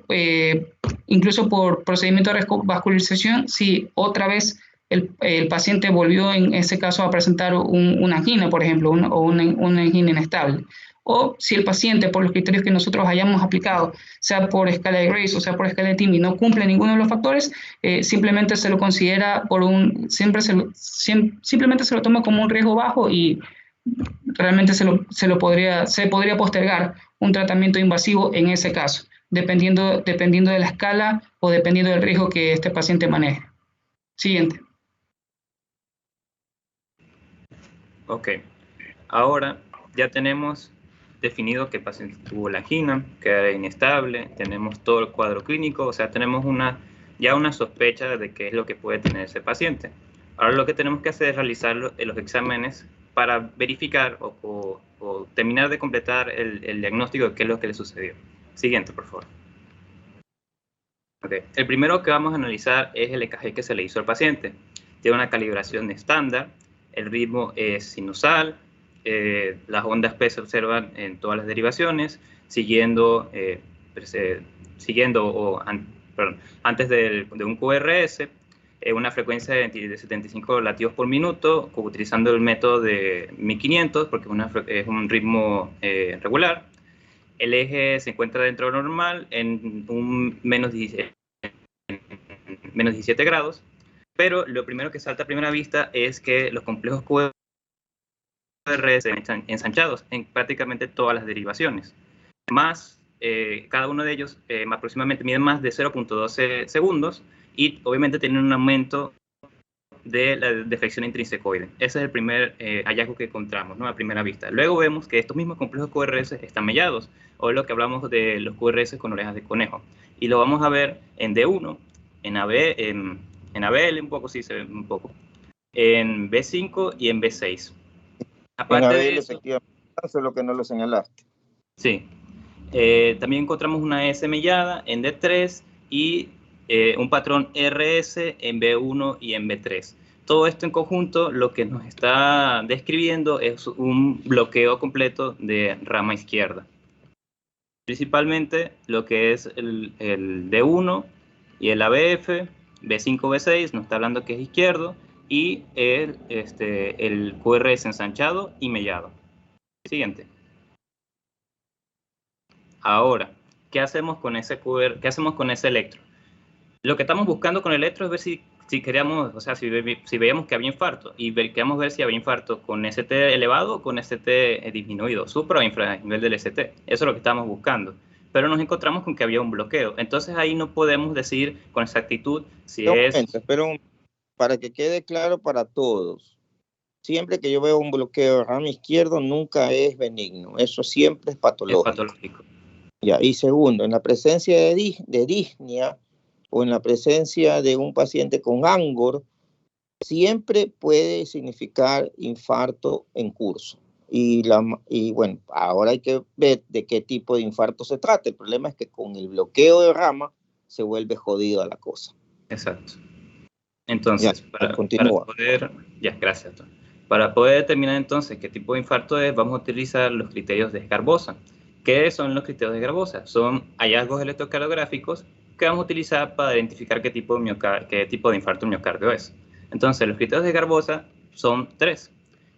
por procedimiento de vascularización, si otra vez el paciente volvió en ese caso a presentar una angina, por ejemplo, o una angina inestable. o si el paciente, por los criterios que nosotros hayamos aplicado, sea por escala de Grace o sea por escala de TIMI, no cumple ninguno de los factores, simplemente se lo considera simplemente se lo toma como un riesgo bajo y realmente se podría postergar un tratamiento invasivo en ese caso, dependiendo de la escala o dependiendo del riesgo que este paciente maneje. Siguiente. Ok, ahora ya tenemos definido que el paciente tuvo la angina, que era inestable, tenemos todo el cuadro clínico, o sea, tenemos ya una sospecha de qué es lo que puede tener ese paciente. Ahora lo que tenemos que hacer es realizar los exámenes para verificar o terminar de completar el diagnóstico de qué es lo que le sucedió. Siguiente, por favor. Okay. El primero que vamos a analizar es el EKG que se le hizo al paciente. Tiene una calibración estándar, el ritmo es sinusal, las ondas P se observan en todas las derivaciones, antes de un QRS, una frecuencia de 75 latidos por minuto, utilizando el método de 1500, porque es un ritmo regular. El eje se encuentra dentro de lo normal en un menos 17 grados, pero lo primero que salta a primera vista es que los complejos QRS están ensanchados en prácticamente todas las derivaciones. Más, cada uno de ellos aproximadamente mide más de 0.12 segundos y obviamente tienen un aumento de la deflexión intrínsecoide. Ese es el primer hallazgo que encontramos, ¿no? A primera vista. Luego vemos que estos mismos complejos QRS están mellados, o lo que hablamos de los QRS con orejas de conejo. Y lo vamos a ver en D1, en ABL un poco, sí se ve un poco, en B5 y en B6. Aparte en ABL, de eso, efectivamente, eso es lo que no lo señalaste. Sí. También encontramos una S mellada en D3 y un patrón RS en B1 y en B3. Todo esto en conjunto lo que nos está describiendo es un bloqueo completo de rama izquierda. Principalmente lo que es el D1 y el ABF, B5, B6, nos está hablando que es izquierdo, y el QRS ensanchado y mellado. Siguiente. Ahora, ¿qué hacemos con ese QR? ¿Qué hacemos con ese electro? Lo que estamos buscando con el electro es ver si queríamos, o sea, si veíamos que había infarto, y queríamos ver si había infarto con ST elevado o con ST disminuido, supra o infra nivel del ST. Eso es lo que estamos buscando. Pero nos encontramos con que había un bloqueo. Entonces ahí no podemos decir con exactitud si Pero para que quede claro para todos, siempre que yo veo un bloqueo de rama izquierdo, nunca es benigno. Eso siempre es patológico. Es patológico. Ya, y segundo, en la presencia de disnea o en la presencia de un paciente con Angor, siempre puede significar infarto en curso. Y bueno, ahora hay que ver de qué tipo de infarto se trata. El problema es que con el bloqueo de rama se vuelve jodida la cosa. Exacto. Entonces, ya, para poder... Ya, gracias. Para poder determinar entonces qué tipo de infarto es, vamos a utilizar los criterios de Sgarbossa. ¿Qué son los criterios de Sgarbossa? Son hallazgos electrocardiográficos que vamos a utilizar para identificar qué tipo de infarto miocardio es. Entonces, los criterios de Sgarbossa son 3.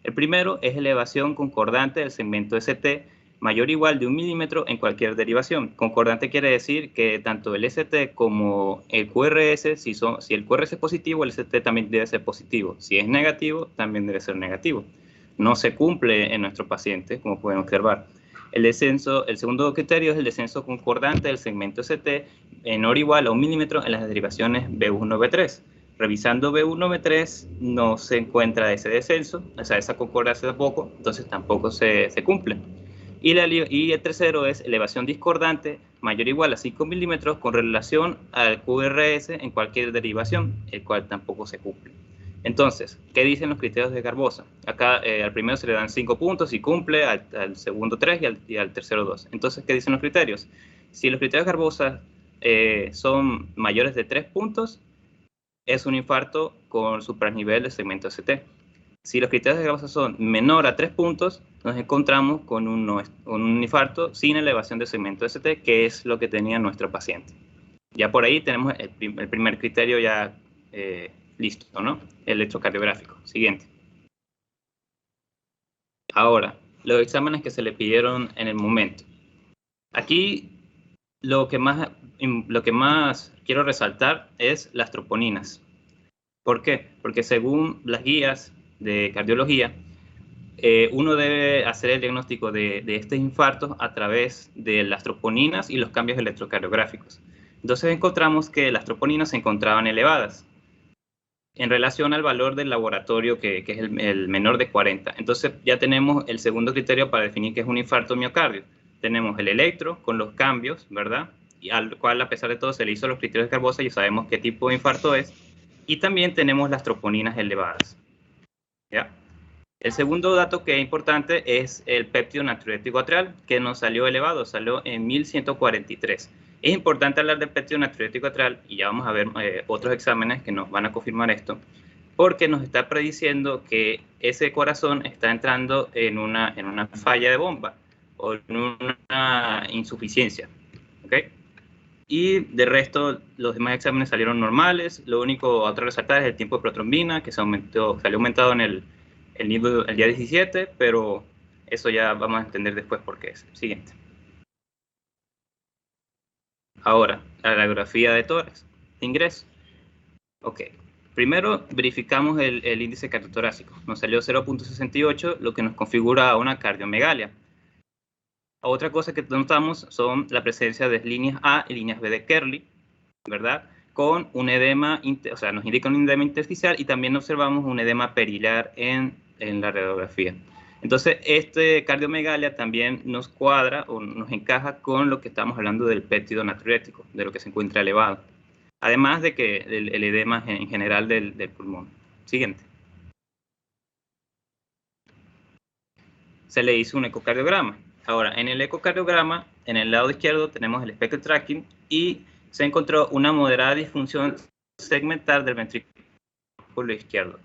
El primero es elevación concordante del segmento ST mayor o igual de 1 milímetro en cualquier derivación. Concordante quiere decir que tanto el ST como el QRS, si el QRS es positivo, el ST también debe ser positivo. Si es negativo, también debe ser negativo. No se cumple en nuestro paciente, como pueden observar. El segundo criterio es el descenso concordante del segmento ST menor o igual a 1 milímetro en las derivaciones B1 o B3. Revisando B1 o B3 no se encuentra ese descenso, o sea, esa concordancia tampoco, entonces tampoco se cumple. Y el tercero es elevación discordante mayor o igual a 5 milímetros con relación al QRS en cualquier derivación, el cual tampoco se cumple. Entonces, ¿qué dicen los criterios de Sgarbossa? Acá al primero se le dan 5 puntos y cumple, al segundo 3 y al tercero 2. Entonces, ¿qué dicen los criterios? Si los criterios de Sgarbossa son mayores de 3 puntos, es un infarto con supranivel del segmento ST. Si los criterios de Sgarbossa son menor a 3 puntos, nos encontramos con un infarto sin elevación del segmento ST, que es lo que tenía nuestro paciente. Ya por ahí tenemos el primer criterio ya listo, ¿no? El electrocardiográfico. Siguiente. Ahora, los exámenes que se le pidieron en el momento. Aquí lo que más quiero resaltar es las troponinas. ¿Por qué? Porque según las guías de cardiología, uno debe hacer el diagnóstico de estos infartos a través de las troponinas y los cambios electrocardiográficos. Entonces encontramos que las troponinas se encontraban elevadas en relación al valor del laboratorio, que es el menor de 40. Entonces ya tenemos el segundo criterio para definir qué es un infarto miocardio. Tenemos el electro con los cambios, ¿verdad? Y al cual, a pesar de todo, se le hizo los criterios de Garbosa y sabemos qué tipo de infarto es. Y también tenemos las troponinas elevadas, ¿ya? El segundo dato que es importante es el péptido natriurético atrial, que nos salió elevado, salió en 1143. Es importante hablar del péptido natriurético atrial, y ya vamos a ver otros exámenes que nos van a confirmar esto, porque nos está prediciendo que ese corazón está entrando en una falla de bomba o en una insuficiencia, ¿ok? Y de resto, los demás exámenes salieron normales. Lo único a otra resaltar es el tiempo de protrombina, que salió aumentado en el día 17, pero eso ya vamos a entender después por qué es. Siguiente. Ahora, la radiografía de tórax, de ingreso. Ok. Primero verificamos el índice cardiotorácico. Nos salió 0.68, lo que nos configura una cardiomegalia. Otra cosa que notamos son la presencia de líneas A y líneas B de Kerley, ¿verdad? Con un edema, o sea, nos indica un edema intersticial, y también observamos un edema perilar en la radiografía. Entonces, este cardiomegalia también nos cuadra o nos encaja con lo que estamos hablando del péptido natriurético, de lo que se encuentra elevado. Además de que el edema en general del pulmón. Siguiente. Se le hizo un ecocardiograma. Ahora, en el ecocardiograma, en el lado izquierdo tenemos el spectral tracking y se encontró una moderada disfunción segmental del ventrículo izquierdo.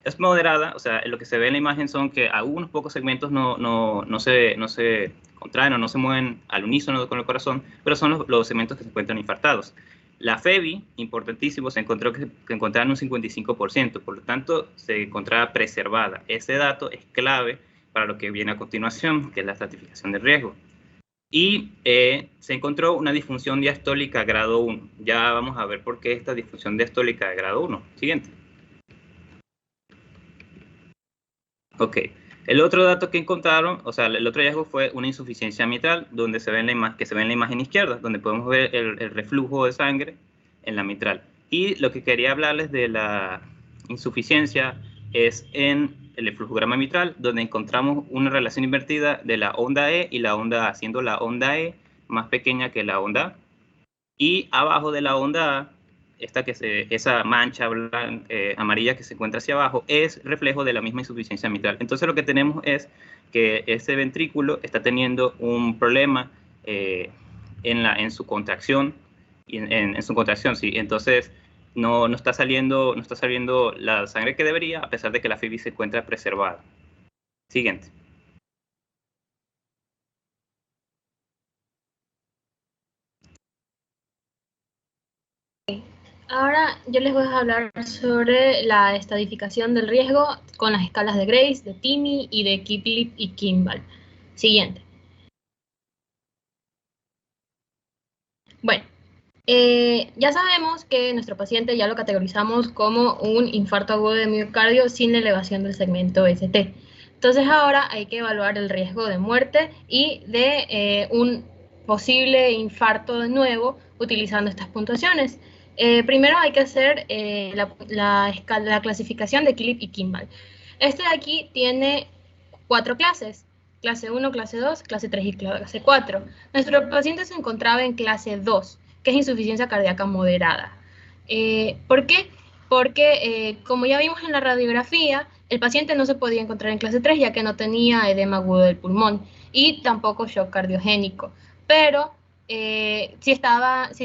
Es moderada, o sea, lo que se ve en la imagen son que algunos pocos segmentos no se contraen o no se mueven al unísono con el corazón, pero son los segmentos que se encuentran infartados. La FEBI, importantísimo, se encontró que se encontraba en un 55%, por lo tanto, se encontraba preservada. Ese dato es clave para lo que viene a continuación, que es la estratificación de riesgo. Y se encontró una disfunción diastólica grado 1. Ya vamos a ver por qué esta disfunción diastólica de grado 1. Siguiente. Ok. El otro dato que encontraron, o sea, el otro hallazgo fue una insuficiencia mitral, donde se ve en la imagen izquierda, donde podemos ver el reflujo de sangre en la mitral. Y lo que quería hablarles de la insuficiencia es en el flujograma mitral, donde encontramos una relación invertida de la onda E y la onda A, siendo la onda E más pequeña que la onda A. Y abajo de la onda A, esa mancha blanca, amarilla que se encuentra hacia abajo, es reflejo de la misma insuficiencia mitral. Entonces lo que tenemos es que ese ventrículo está teniendo un problema en su contracción, en su contracción, sí. Entonces no está saliendo la sangre que debería, a pesar de que la FEBI se encuentra preservada. Siguiente. Ahora yo les voy a hablar sobre la estadificación del riesgo con las escalas de Grace, de TIMI y de Kiplip y Kimball. Siguiente. Bueno, ya sabemos que nuestro paciente ya lo categorizamos como un infarto agudo de miocardio sin elevación del segmento ST. Entonces ahora hay que evaluar el riesgo de muerte y de un posible infarto de nuevo utilizando estas puntuaciones. Primero hay que hacer la clasificación de Kiplip y Kimball. Este de aquí tiene 4 clases. Clase 1, clase 2, clase 3 y clase 4. Nuestro paciente se encontraba en clase 2, que es insuficiencia cardíaca moderada. ¿Por qué? Porque, como ya vimos en la radiografía, el paciente no se podía encontrar en clase 3 ya que no tenía edema agudo del pulmón y tampoco shock cardiogénico. Pero sí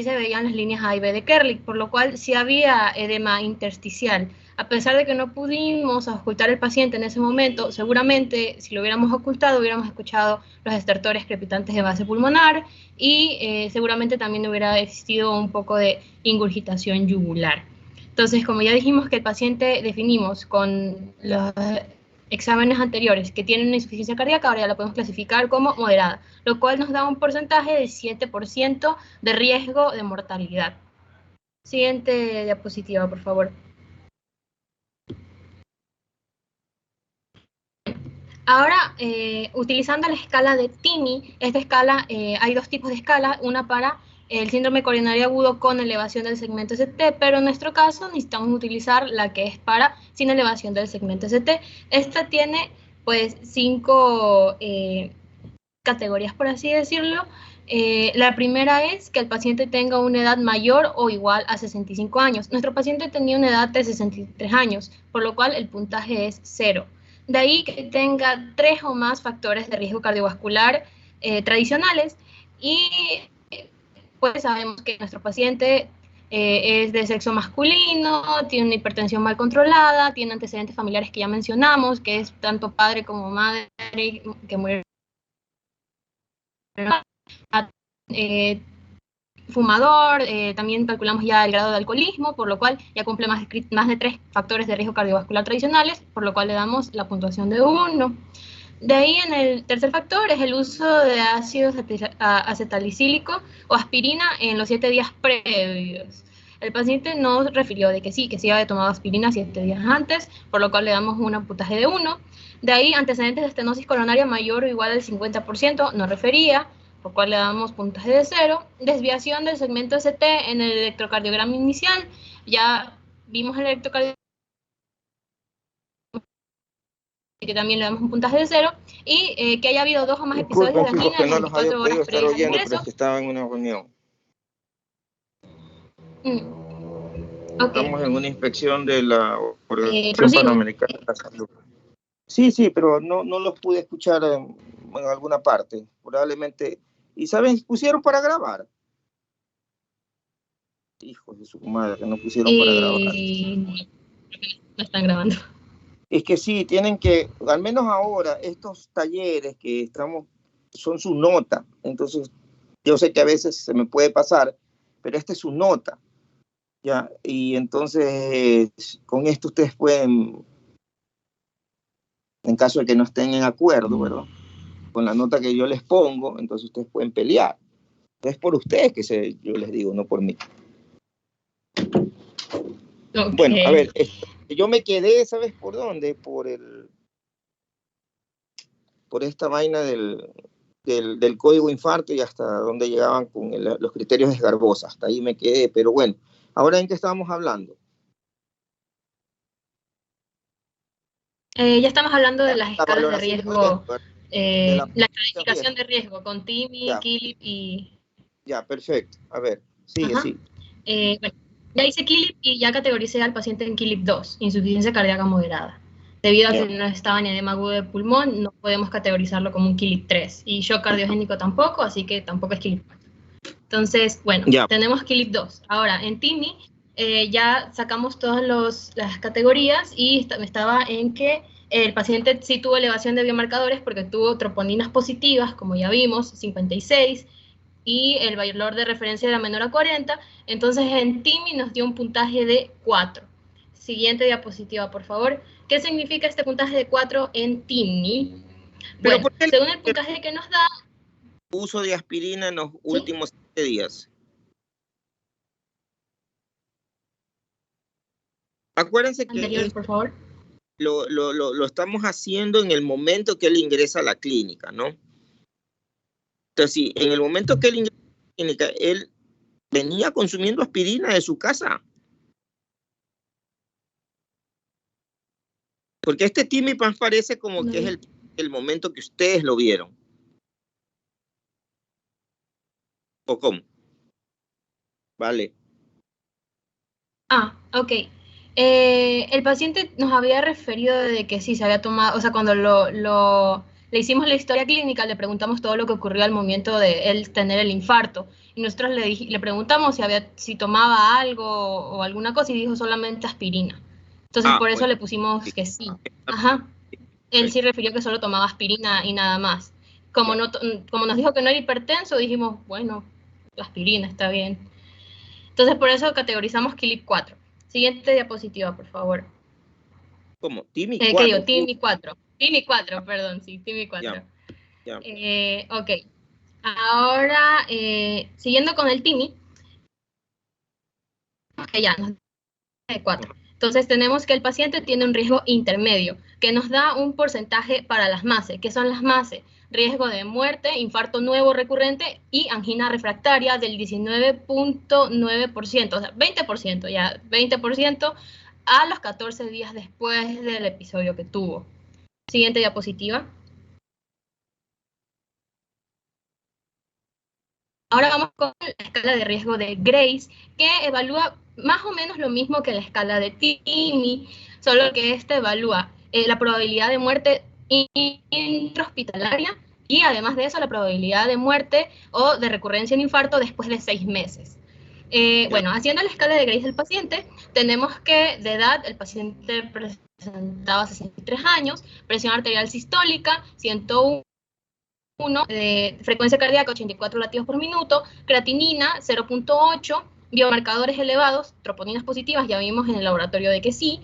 se veían las líneas A y B de Kerley, por lo cual sí había edema intersticial. A pesar de que no pudimos ocultar el paciente en ese momento, seguramente si lo hubiéramos ocultado hubiéramos escuchado los estertores crepitantes de base pulmonar y seguramente también hubiera existido un poco de ingurgitación yugular. Entonces, como ya dijimos que el paciente definimos con exámenes anteriores que tienen una insuficiencia cardíaca, ahora ya la podemos clasificar como moderada, lo cual nos da un porcentaje de 7% de riesgo de mortalidad. Siguiente diapositiva, por favor. Ahora, utilizando la escala de TIMI, esta escala, hay dos tipos de escala, una para el síndrome coronario agudo con elevación del segmento ST, pero en nuestro caso necesitamos utilizar la que es para sin elevación del segmento ST. Esta tiene pues 5 categorías, por así decirlo. La primera es que el paciente tenga una edad mayor o igual a 65 años. Nuestro paciente tenía una edad de 63 años, por lo cual el puntaje es 0. De ahí que tenga 3 o más factores de riesgo cardiovascular tradicionales y pues sabemos que nuestro paciente es de sexo masculino, tiene una hipertensión mal controlada, tiene antecedentes familiares que ya mencionamos, que es tanto padre como madre que murieron. Fumador, también calculamos ya el grado de alcoholismo, por lo cual ya cumple más de 3 factores de riesgo cardiovascular tradicionales, por lo cual le damos la puntuación de 1. De ahí en el tercer factor es el uso de ácido acetalicílico o aspirina en los 7 días previos. El paciente nos refirió de que sí había tomado aspirina 7 días antes, por lo cual le damos un puntaje de 1. De ahí antecedentes de estenosis coronaria mayor o igual al 50%, nos refería, por lo cual le damos puntaje de 0. Desviación del segmento ST en el electrocardiograma inicial, ya vimos el electrocardiograma, que también le damos un puntaje de 0, y que haya habido 2 o más episodios de angina en 24 horas previas al ingreso. Pero es que estaba en una reunión. Okay. Estamos en una inspección de la Organización Panamericana de la Salud. Sí, pero no los pude escuchar en alguna parte, probablemente. ¿Y saben? Pusieron para grabar. Hijos de su madre, que no pusieron para grabar. No están grabando. Es que sí, tienen que, al menos ahora, estos talleres que estamos, son su nota. Entonces, yo sé que a veces se me puede pasar, pero esta es su nota. ¿Ya? Y entonces, con esto ustedes pueden, en caso de que no estén en acuerdo, ¿verdad? Con la nota que yo les pongo, entonces ustedes pueden pelear. Es por ustedes que yo les digo, no por mí. Okay. Bueno, a ver, yo me quedé, ¿sabes por dónde? Por esta vaina del código infarto y hasta dónde llegaban con los criterios de Garbosa. Hasta ahí me quedé, pero bueno. Ahora, ¿en qué estábamos hablando? Ya estamos hablando de las escalas de riesgo, la estratificación de riesgo con TIMI, KILIP y... Ya, perfecto. A ver, sigue. Bueno, ya hice KILIP y ya categoricé al paciente en KILIP 2, insuficiencia cardíaca moderada. Debido a que no estaba en edema agudo de pulmón, no podemos categorizarlo como un KILIP 3. Y shock cardiogénico tampoco, así que tampoco es KILIP 4. Entonces, bueno, tenemos KILIP 2. Ahora, en TIMI ya sacamos todas las categorías y estaba en que el paciente sí tuvo elevación de biomarcadores porque tuvo troponinas positivas, como ya vimos, 56, y el valor de referencia era menor a 40, entonces en TIMI nos dio un puntaje de 4. Siguiente diapositiva, por favor. ¿Qué significa este puntaje de 4 en TIMI? Bueno, según el puntaje que nos da... Uso de aspirina en los últimos 7 días. Acuérdense que por favor. Lo estamos haciendo en el momento que él ingresa a la clínica, ¿no? Entonces, sí, en el momento que él ingresa a la clínica, él venía consumiendo aspirina de su casa. Porque este TIMI-PAN parece como que es el momento que ustedes lo vieron. ¿O cómo? Vale. Ok. El paciente nos había referido de que sí se había tomado, o sea, cuando le hicimos la historia clínica, le preguntamos todo lo que ocurrió al momento de él tener el infarto. Y nosotros le preguntamos si tomaba algo o alguna cosa y dijo solamente aspirina. Entonces, por eso le pusimos que sí. Ajá. Él sí refirió que solo tomaba aspirina y nada más. Como nos dijo que no era hipertenso, dijimos, bueno, la aspirina está bien. Entonces, por eso categorizamos KILIP 4. Siguiente diapositiva, por favor. ¿Cómo? TIMI ¿Qué 4. digo? TIMI 4. TIMI 4, perdón, sí, TIMI 4. Ya. Ok. Ahora, siguiendo con el TIMI, ya nos da 4. Entonces tenemos que el paciente tiene un riesgo intermedio, que nos da un porcentaje para las MACE. ¿Qué son las MACE? Riesgo de muerte, infarto nuevo recurrente y angina refractaria del 19.9%, o sea, 20%, ya 20% a los 14 días después del episodio que tuvo. Siguiente diapositiva. Ahora vamos con la escala de riesgo de Grace, que evalúa más o menos lo mismo que la escala de TIMI, solo que esta evalúa la probabilidad de muerte intrahospitalaria y además de eso la probabilidad de muerte o de recurrencia en infarto después de 6 meses. Bueno, haciendo la escala de Grace del paciente, tenemos que de edad el paciente presentaba 63 años, presión arterial sistólica 101, de frecuencia cardíaca 84 latidos por minuto, creatinina 0.8, biomarcadores elevados, troponinas positivas, ya vimos en el laboratorio de que sí,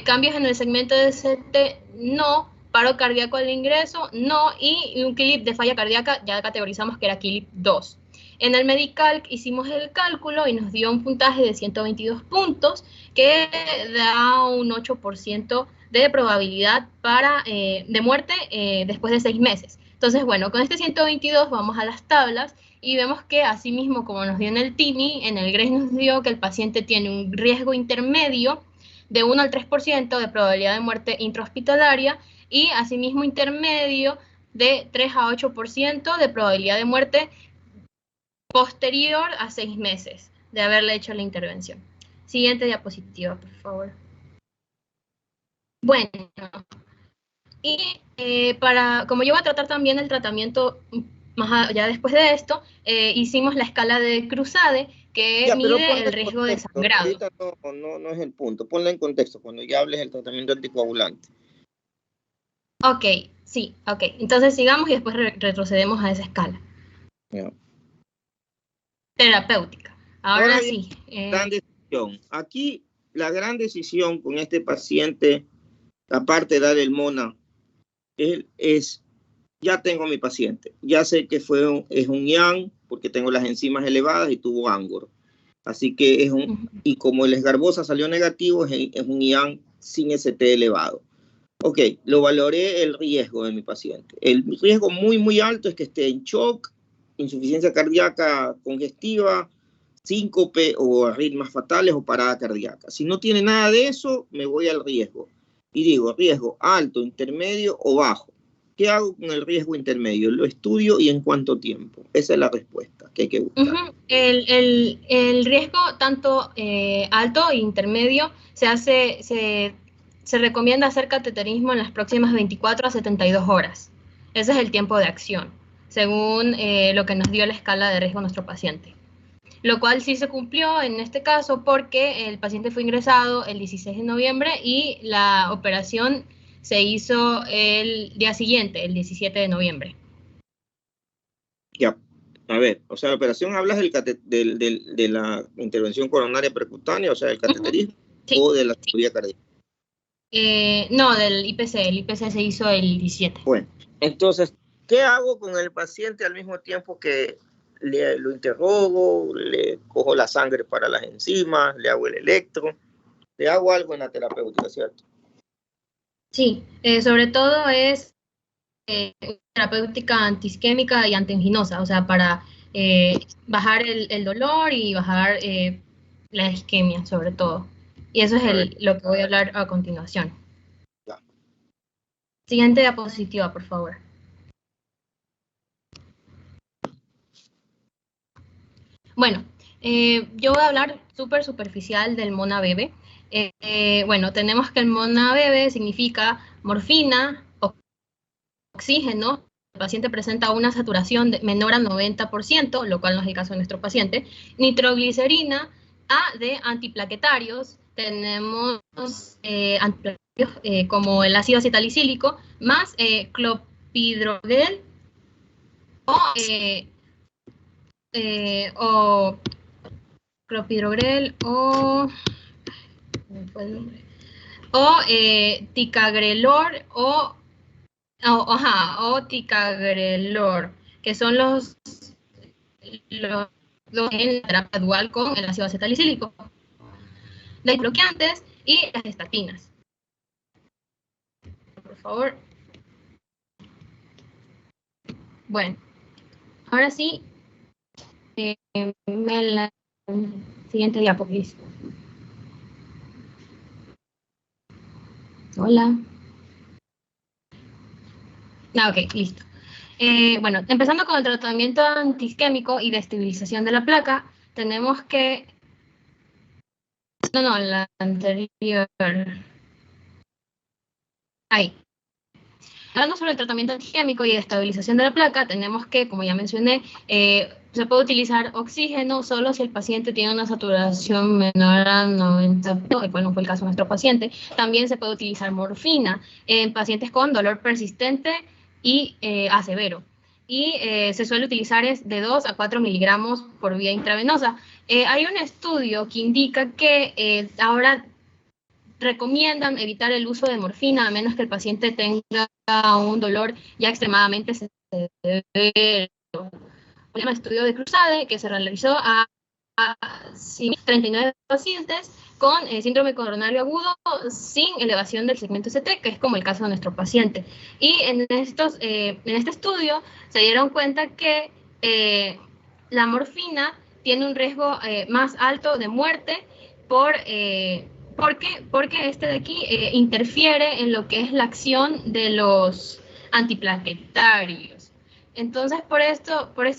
cambios en el segmento de CT, no, paro cardíaco al ingreso, no, y un CLIP de falla cardíaca, ya categorizamos que era CLIP 2. En el Medicalc hicimos el cálculo y nos dio un puntaje de 122 puntos, que da un 8% de probabilidad de muerte después de 6 meses. Entonces, bueno, con este 122 vamos a las tablas y vemos que así mismo como nos dio en el TIMI, en el GRACE nos dio que el paciente tiene un riesgo intermedio de 1 al 3% de probabilidad de muerte intrahospitalaria y asimismo intermedio de 3 a 8% de probabilidad de muerte posterior a 6 meses de haberle hecho la intervención. Siguiente diapositiva, por favor. Bueno, y como yo voy a tratar también el tratamiento más allá después de esto, hicimos la escala de Cruzade, que mide el riesgo de sangrado. Ahorita no es el punto, ponla en contexto cuando ya hables del tratamiento anticoagulante. Ok, sí, ok. Entonces sigamos y después retrocedemos a esa escala. Yeah. Terapéutica. Ahora sí. Gran decisión. Aquí la gran decisión con este paciente, aparte de dar el MONA, es ya tengo a mi paciente, ya sé que es un IAN porque tengo las enzimas elevadas y tuvo Angor. Así que y como el esgarbosa salió negativo, es un IAN sin ST elevado. Ok, lo valoré el riesgo de mi paciente. El riesgo muy alto es que esté en shock, insuficiencia cardíaca congestiva, síncope o arritmias fatales o parada cardíaca. Si no tiene nada de eso, me voy al riesgo. Y digo, riesgo alto, intermedio o bajo. ¿Qué hago con el riesgo intermedio? Lo estudio y en cuánto tiempo. Esa es la respuesta que hay que buscar. El riesgo tanto alto e intermedio se recomienda hacer cateterismo en las próximas 24 a 72 horas. Ese es el tiempo de acción, según lo que nos dio la escala de riesgo a nuestro paciente. Lo cual sí se cumplió en este caso porque el paciente fue ingresado el 16 de noviembre y la operación se hizo el día siguiente, el 17 de noviembre. Ya, a ver, o sea, la operación hablas de la intervención coronaria percutánea, o sea, del cateterismo, sí, o de la cirugía cardíaca. No, del IPC, el IPC se hizo el 17. Bueno, entonces, ¿qué hago con el paciente al mismo tiempo que lo interrogo, le cojo la sangre para las enzimas, le hago el electro, le hago algo en la terapéutica, ¿cierto? Sí, sobre todo es terapéutica antiisquémica y antianginosa, o sea, para bajar el dolor y bajar la isquemia, sobre todo. Y eso es lo que voy a hablar a continuación. Ya. Siguiente diapositiva, por favor. Bueno, yo voy a hablar súper superficial del MONA-BEBE. Bueno, tenemos que el MONA-BEBE significa morfina, oxígeno. El paciente presenta una saturación menor a 90%, lo cual no es el caso de nuestro paciente. Nitroglicerina, A de antiplaquetarios. Tenemos antiplaquetarios como el ácido acetalicílico, más clopidogrel o clopidogrel o o ticagrelor o ticagrelor, que son los en la terapia dual con el ácido acetalicílico, de bloqueantes y las estatinas. Por favor. Bueno, ahora sí, la siguiente diapo, please. Hola. Ok, listo. Bueno, empezando con el tratamiento antiisquémico y de estabilización de la placa, tenemos que... No, la anterior. Ahí. Hablando sobre el tratamiento antiisquémico y de estabilización de la placa, tenemos que, como ya mencioné, se puede utilizar oxígeno solo si el paciente tiene una saturación menor a 90%, cual no fue el caso de nuestro paciente. También se puede utilizar morfina en pacientes con dolor persistente y severo. Y se suele utilizar de 2 a 4 miligramos por vía intravenosa. Hay un estudio que indica que ahora recomiendan evitar el uso de morfina a menos que el paciente tenga un dolor ya extremadamente severo. Un estudio de Cruzade que se realizó a 39 pacientes con síndrome coronario agudo sin elevación del segmento ST, que es como el caso de nuestro paciente. Y en este estudio se dieron cuenta que la morfina tiene un riesgo más alto de muerte porque este de aquí interfiere en lo que es la acción de los antiplaquetarios. Entonces, por este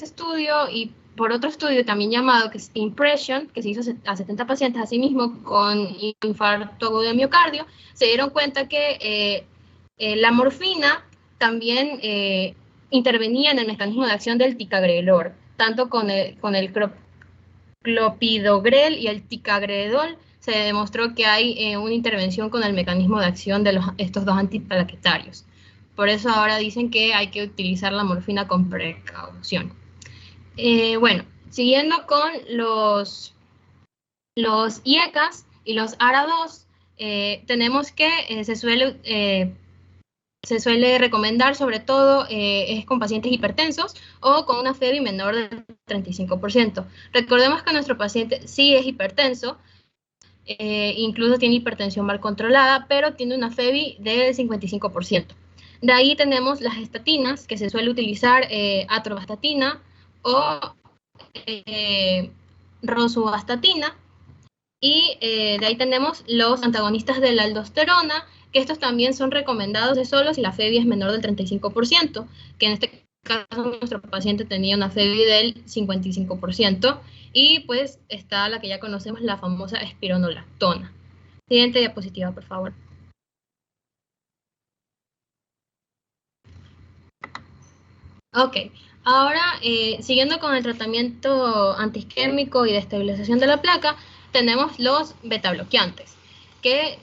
estudio y por otro estudio también llamado que es Impression, que se hizo a 70 pacientes asimismo con infarto agudo de miocardio, se dieron cuenta que la morfina también intervenía en el mecanismo de acción del ticagrelor, tanto con el clopidogrel y el ticagrelor. Se demostró que hay una intervención con el mecanismo de acción de estos dos antiplaquetarios. Por eso ahora dicen que hay que utilizar la morfina con precaución. Bueno, siguiendo con los IECAS y los ARA2, tenemos que se suele recomendar sobre todo es con pacientes hipertensos o con una FEBI menor del 35%. Recordemos que nuestro paciente sí es hipertenso, incluso tiene hipertensión mal controlada, pero tiene una FEBI del 55%. De ahí tenemos las estatinas, que se suele utilizar atorvastatina o rosuvastatina. Y de ahí tenemos los antagonistas de la aldosterona, que estos también son recomendados de solo si la FEBI es menor del 35%, que en este caso nuestro paciente tenía una FEBI del 55%, y pues está la que ya conocemos, la famosa espironolactona. Siguiente diapositiva, por favor. Ok, ahora siguiendo con el tratamiento antiisquémico y de estabilización de la placa, tenemos los betabloqueantes, que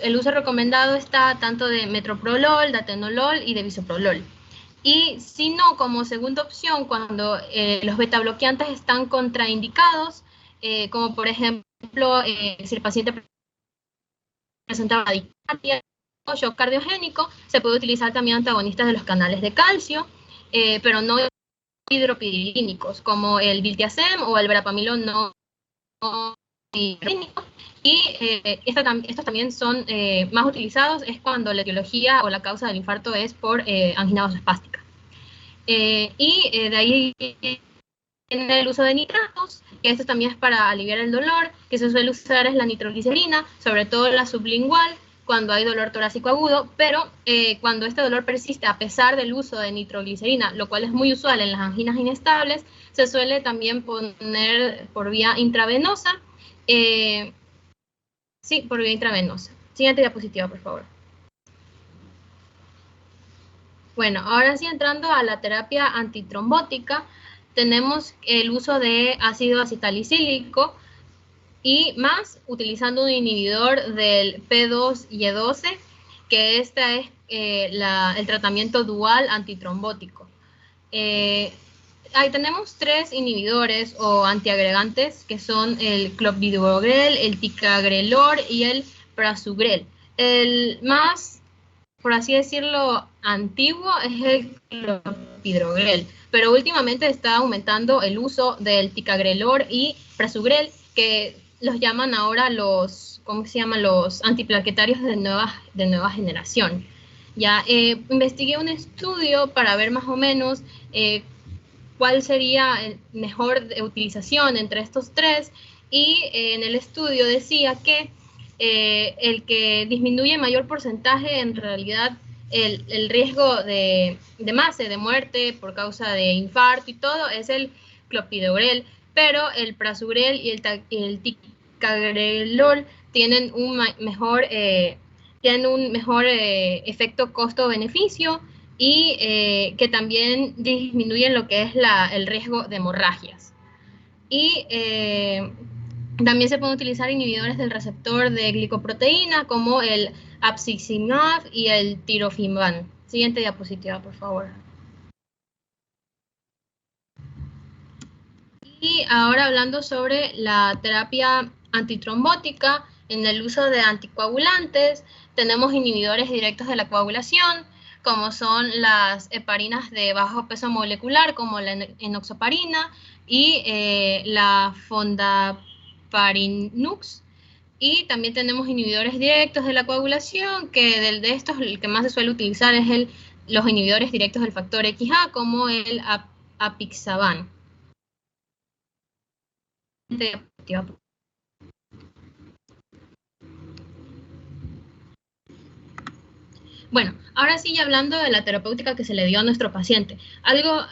el uso recomendado está tanto de metoprolol, de atenolol y de bisoprolol. Y si no, como segunda opción, cuando los betabloqueantes están contraindicados, como por ejemplo, si el paciente presenta radicardia o shock cardiogénico, se puede utilizar también antagonistas de los canales de calcio, pero no hidropidilínicos, como el diltiazem o el verapamilón no hidropidilínico. Y estos también son más utilizados es cuando la etiología o la causa del infarto es por angina vasospástica. De ahí tiene el uso de nitratos, que esto también es para aliviar el dolor, que se suele usar es la nitroglicerina, sobre todo la sublingual, cuando hay dolor torácico agudo, pero cuando este dolor persiste a pesar del uso de nitroglicerina, lo cual es muy usual en las anginas inestables, se suele también poner por vía intravenosa. Sí, por vía intravenosa. Siguiente diapositiva, por favor. Bueno, ahora sí, entrando a la terapia antitrombótica, tenemos el uso de ácido acetalicílico y más utilizando un inhibidor del P2Y12, que este es el tratamiento dual antitrombótico. Ahí tenemos 3 inhibidores o antiagregantes, que son el clopidogrel, el ticagrelor y el prasugrel, El más, por así decirlo, antiguo es el clopidogrel, pero últimamente está aumentando el uso del ticagrelor y prasugrel, que los llaman ahora los, ¿cómo se llama? Los antiplaquetarios de nueva generación. Ya investigué un estudio para ver más o menos cuál sería el mejor de utilización entre estos tres, y en el estudio decía que el que disminuye mayor porcentaje en realidad el riesgo de MACE, de muerte por causa de infarto y todo, es el clopidogrel, pero el prasugrel y el ticagrelor tienen un mejor efecto costo-beneficio, y que también disminuyen lo que es el riesgo de hemorragias. Y también se pueden utilizar inhibidores del receptor de glicoproteína como el apixaban y el tirofiban. Siguiente diapositiva, por favor. Y ahora hablando sobre la terapia antitrombótica en el uso de anticoagulantes, tenemos inhibidores directos de la coagulación, como son las heparinas de bajo peso molecular, como la enoxaparina y la fondaparinux. Y también tenemos inhibidores directos de la coagulación, que de estos el que más se suele utilizar es los inhibidores directos del factor XA, como el apixaban. Bueno, ahora sí, ya hablando de la terapéutica que se le dio a nuestro paciente,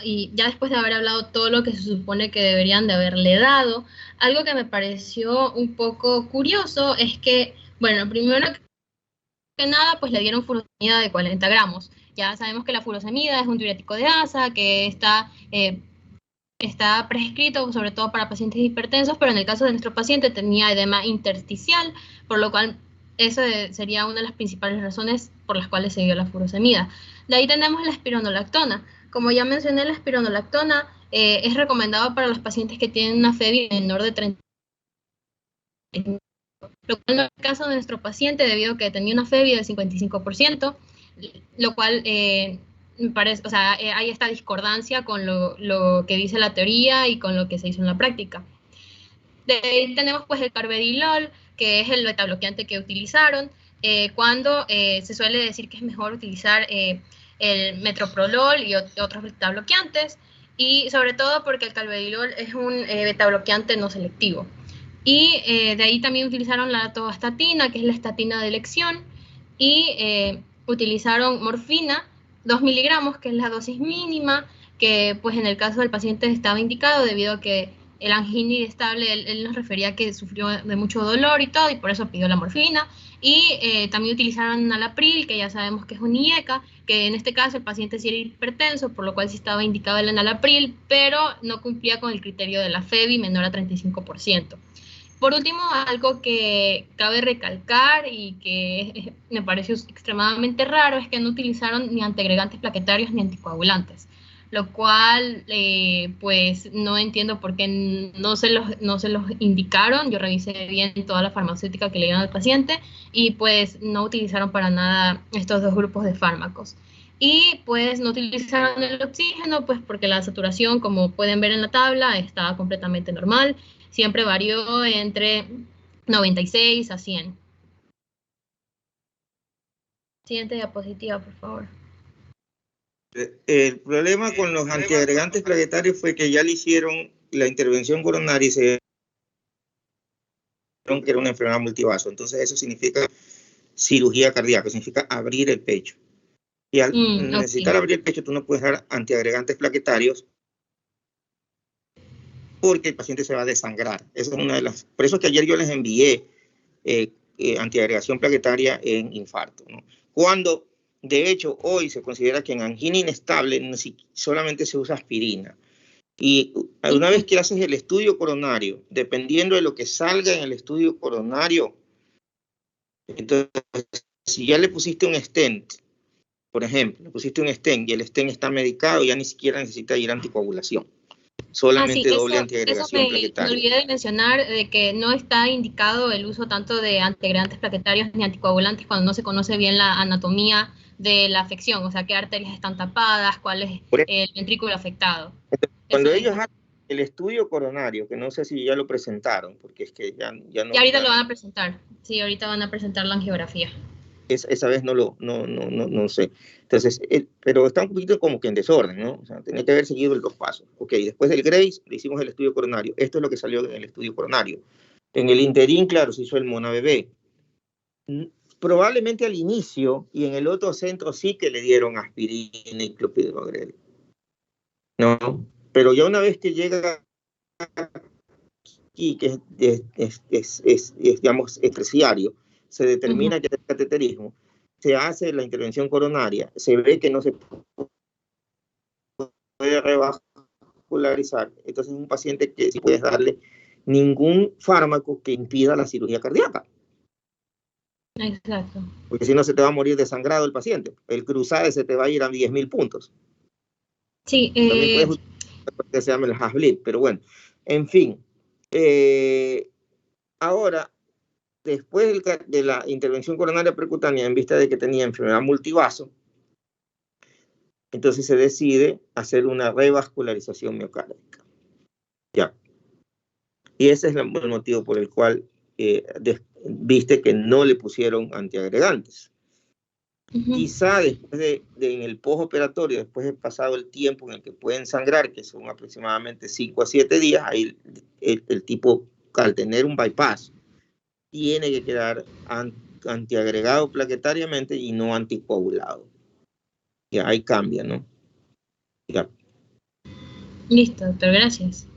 y ya después de haber hablado todo lo que se supone que deberían de haberle dado, algo que me pareció un poco curioso es que, bueno, primero que nada, pues le dieron furosemida de 40 gramos. Ya sabemos que la furosemida es un diurético de asa, que está prescrito sobre todo para pacientes hipertensos, pero en el caso de nuestro paciente tenía edema intersticial, por lo cual esa sería una de las principales razones por las cuales se dio la furosemida. De ahí tenemos la espironolactona. Como ya mencioné, la espironolactona es recomendado para los pacientes que tienen una FEBI menor de 30, lo cual no es el caso de nuestro paciente debido a que tenía una FEBI del 55%, lo cual me parece, o sea, hay esta discordancia con lo que dice la teoría y con lo que se hizo en la práctica. De ahí tenemos pues el carvedilol, que es el betabloqueante que utilizaron, cuando se suele decir que es mejor utilizar el metoprolol y otros betabloqueantes, y sobre todo porque el carvedilol es un betabloqueante no selectivo. Y de ahí también utilizaron la atorvastatina, que es la estatina de elección, y utilizaron morfina, 2 miligramos, que es la dosis mínima, que pues en el caso del paciente estaba indicado debido a que el angina irritable, él nos refería que sufrió de mucho dolor y todo, y por eso pidió la morfina. Y también utilizaron enalapril, que ya sabemos que es un IECA, que en este caso el paciente sí era hipertenso, por lo cual sí estaba indicado el enalapril, pero no cumplía con el criterio de la FEBI menor a 35%. Por último, algo que cabe recalcar y que me pareció extremadamente raro es que no utilizaron ni antiagregantes plaquetarios ni anticoagulantes, lo cual pues no entiendo por qué no se los indicaron. Yo revisé bien toda la farmacéutica que le dieron al paciente y pues no utilizaron para nada estos dos grupos de fármacos. Y pues no utilizaron el oxígeno, pues porque la saturación, como pueden ver en la tabla, estaba completamente normal. Siempre varió entre 96 a 100. Siguiente diapositiva, por favor. El problema con los antiagregantes plaquetarios fue que ya le hicieron la intervención coronaria y se vieron que era una enfermedad multivaso. Entonces eso significa cirugía cardíaca, significa abrir el pecho. Y al necesitar abrir el pecho, tú no puedes dar antiagregantes plaquetarios porque el paciente se va a desangrar. Esa es una de las. Por eso es que ayer yo les envié antiagregación plaquetaria en infarto, ¿no? Cuando, de hecho, hoy se considera que en angina inestable solamente se usa aspirina. Y una vez que haces el estudio coronario, dependiendo de lo que salga en el estudio coronario, entonces, si ya le pusiste un stent, por ejemplo, le pusiste un stent y el stent está medicado, ya ni siquiera necesita ir a anticoagulación. solamente sí, doble eso antiagregación me plaquetaria. olvidé de mencionar, de que no está indicado el uso tanto de antiagregantes plaquetarios ni anticoagulantes cuando no se conoce bien la anatomía de la afección, o sea, qué arterias están tapadas, cuál es Por eso, el ventrículo afectado. cuando Eso ellos es. hacen el estudio coronario, que no sé si ya lo presentaron, porque es que ya no Y ahorita está, lo van a presentar, sí, ahorita van a presentar la angiografía. esa vez no sé. Entonces, pero está un poquito como que en desorden, ¿no? O sea, tenía que haber seguido los pasos. Ok, después del Grace le hicimos el estudio coronario. Esto es lo que salió en el estudio coronario. En el interín, claro, se hizo el Mona Bebé. Probablemente al inicio y en el otro centro sí que le dieron aspirina y clopidogrel, ¿no? Pero ya una vez que llega aquí, que digamos, es terciario, se determina que es cateterismo, se hace la intervención coronaria, se ve que no se puede revascularizar, entonces es un paciente que sí puedes darle ningún fármaco que impida la cirugía cardíaca. Exacto. Porque si no se te va a morir desangrado el paciente. El cruzade se te va a ir a 10.000 puntos. Sí, También puedes utilizar que se llama el Hasblip, pero bueno, en fin. Ahora, después de la intervención coronaria percutánea, en vista de que tenía enfermedad multivaso, entonces se decide hacer una revascularización miocárdica. Ya. Y ese es el motivo por el cual viste que no le pusieron antiagregantes. Quizá después en el postoperatorio, después de pasado el tiempo en el que pueden sangrar, que son aproximadamente 5 a 7 días, ahí el tipo, al tener un bypass, tiene que quedar antiagregado plaquetariamente y no anticoagulado. Ya, ahí cambia, ¿no? Ya. Listo, doctor, gracias.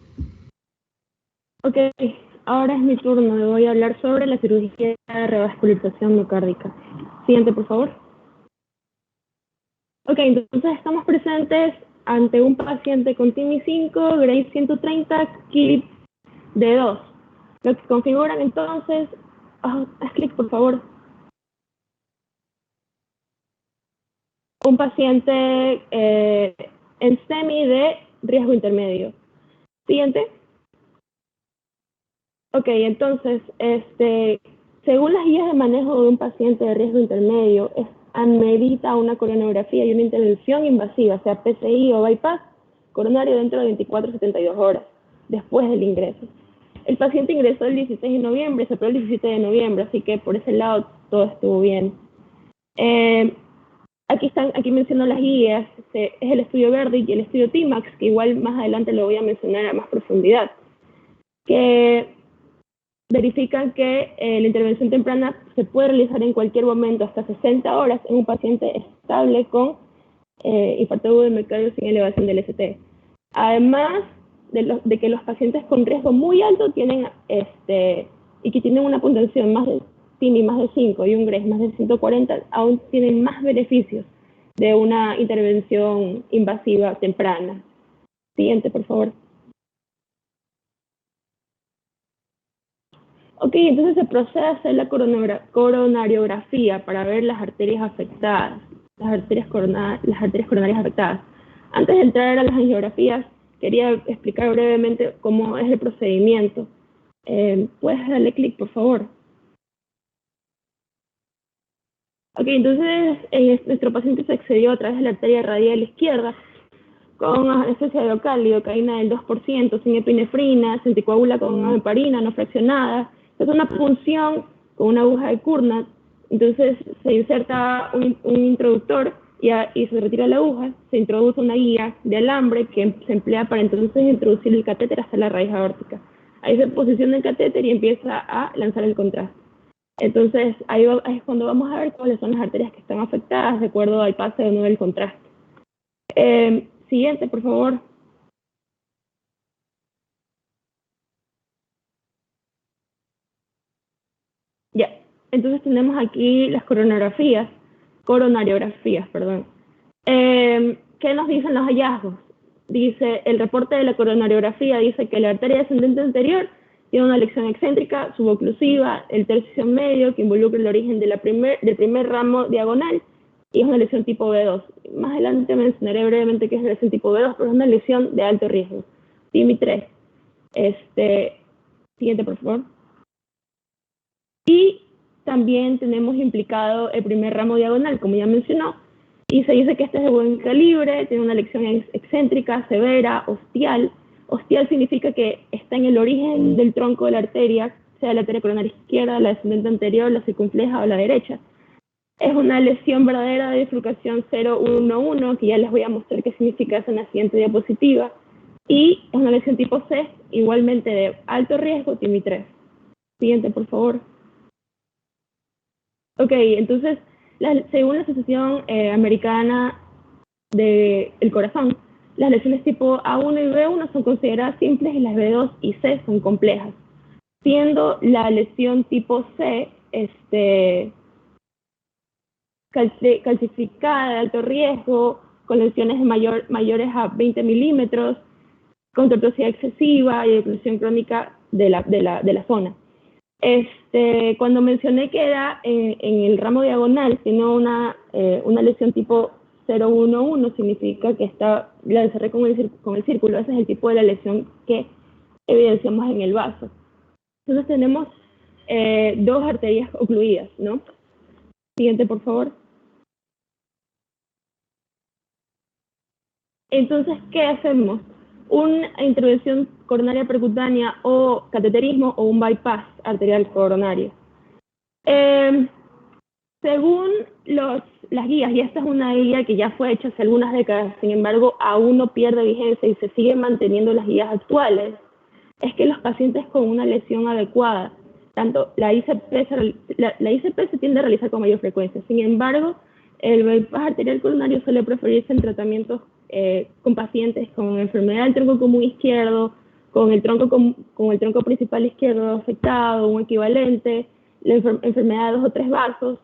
Ok, ahora es mi turno. Le voy a hablar sobre la cirugía de revascularización miocárdica. Siguiente, por favor. Ok, entonces estamos presentes ante un paciente con TIMI 5, Grace 130, clip de 2. Lo que configuran entonces, haz clic por favor. Un paciente en STEMI de riesgo intermedio. Siguiente. Ok, entonces, según las guías de manejo de un paciente de riesgo intermedio, amerita una coronografía y una intervención invasiva, sea PCI o bypass coronario dentro de 24 a 72 horas después del ingreso. El paciente ingresó el 16 de noviembre, se operó el 17 de noviembre, así que por ese lado todo estuvo bien. Aquí menciono las guías, es el estudio Verdict y el estudio TIMAX, que igual más adelante lo voy a mencionar a más profundidad, que verifican que la intervención temprana se puede realizar en cualquier momento hasta 60 horas en un paciente estable con infarto agudo de miocardio sin elevación del ST. Además de que los pacientes con riesgo muy alto tienen y que tienen una puntuación más de TIMI más de 5 y un Grace más de 140, aún tienen más beneficios de una intervención invasiva temprana. Siguiente, por favor. Ok, entonces se procede a hacer la coronariografía para ver las arterias afectadas, las arterias coronarias afectadas. Antes de entrar a las angiografías, quería explicar brevemente cómo es el procedimiento. ¿Puedes darle clic, por favor? Ok, entonces nuestro paciente se accedió a través de la arteria radial izquierda con anestesia local, lidocaína del 2%, sin epinefrina, se anticoagula con heparina no fraccionada. Es una punción con una aguja de Cournot, entonces se inserta un introductor y se retira la aguja, se introduce una guía de alambre que se emplea para entonces introducir el catéter hasta la raíz aórtica. Ahí se posiciona el catéter y empieza a lanzar el contraste. Entonces ahí es cuando vamos a ver cuáles son las arterias que están afectadas de acuerdo al pase o no del contraste. Siguiente, por favor. Ya, entonces tenemos aquí las coronariografías, perdón. ¿Qué nos dicen los hallazgos? Dice, el reporte de la coronariografía dice que la arteria descendente anterior tiene una lección excéntrica, suboclusiva, el tercio medio, que involucra el origen del primer ramo diagonal, y es una lesión tipo B2. Más adelante mencionaré brevemente qué es la lesión tipo B2, pero es una lesión de alto riesgo. TIMI 3. Siguiente, por favor. Y también tenemos implicado el primer ramo diagonal, como ya mencionó, y se dice que este es de buen calibre, tiene una lección excéntrica, severa, ostial. Ostial significa que está en el origen del tronco de la arteria, sea la arteria coronaria izquierda, la descendente anterior, la circunfleja o la derecha. Es una lesión verdadera de bifurcación 0,1,1, que ya les voy a mostrar qué significa eso en la siguiente diapositiva. Y es una lesión tipo C, igualmente de alto riesgo, TIMI 3. Siguiente, por favor. Ok, entonces, según la Asociación Americana del Corazón, las lesiones tipo A1 y B1 son consideradas simples y las B2 y C son complejas, siendo la lesión tipo C calcificada de alto riesgo, con lesiones mayores a 20 milímetros, con tortuosidad excesiva y oclusión crónica de la zona. Cuando mencioné que era en el ramo diagonal, sino una lesión tipo 0,1,1, significa que la encerré con el círculo. Ese es el tipo de la lesión que evidenciamos en el vaso. Entonces tenemos dos arterias ocluidas, ¿no? Siguiente, por favor. Entonces, ¿qué hacemos? Una intervención coronaria percutánea o cateterismo o un bypass arterial coronario. Según las guías, y esta es una guía que ya fue hecha hace algunas décadas, sin embargo, aún no pierde vigencia y se siguen manteniendo las guías actuales, es que los pacientes con una lesión adecuada, tanto la ICP se tiende a realizar con mayor frecuencia, sin embargo, el bypass arterial coronario suele preferirse en tratamientos con pacientes con enfermedad del tronco común izquierdo, con el tronco principal izquierdo afectado, un equivalente, la enfermedad de 2 o 3 vasos,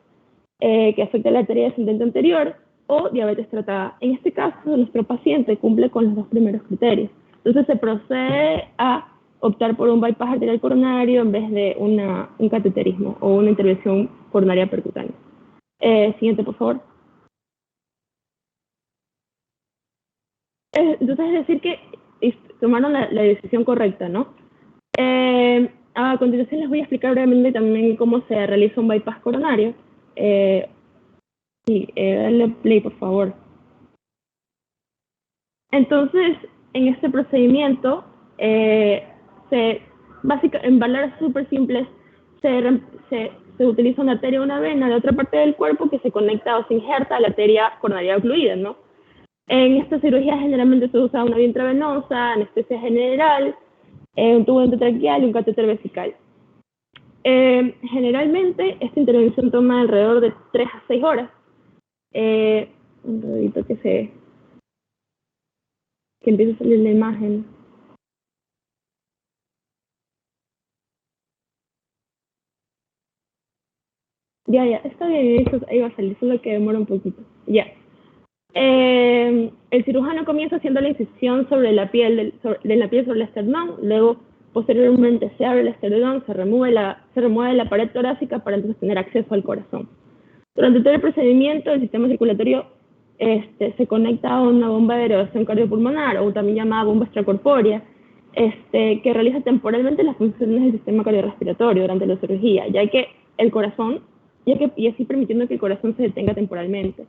que afecta la arteria descendente anterior, o diabetes tratada. En este caso, nuestro paciente cumple con los dos primeros criterios. Entonces se procede a optar por un bypass arterial coronario en vez de un cateterismo o una intervención coronaria percutánea. Siguiente, por favor. Entonces es decir que tomaron la decisión correcta, ¿no? A continuación les voy a explicar brevemente también cómo se realiza un bypass coronario. Dale play, por favor. Entonces, en este procedimiento, en palabras súper simples, se utiliza una arteria o una vena de otra parte del cuerpo que se conecta o se injerta a la arteria coronaria ocluida, ¿no? En esta cirugía generalmente se usa una vía intravenosa, anestesia general, un tubo endotraqueal y un catéter vesical. Generalmente esta intervención toma alrededor de 3 a 6 horas. Un ratito que empiece a salir la imagen. Ya, está bien, ahí va a salir, solo que demora un poquito. Ya. El cirujano comienza haciendo la incisión sobre la piel sobre el esternón, luego posteriormente se abre el esternón, se remueve la pared torácica para entonces tener acceso al corazón. Durante todo el procedimiento, el sistema circulatorio se conecta a una bomba de derivación cardiopulmonar, o también llamada bomba extracorpórea, que realiza temporalmente las funciones del sistema cardiorrespiratorio durante la cirugía, y así permitiendo que el corazón se detenga temporalmente.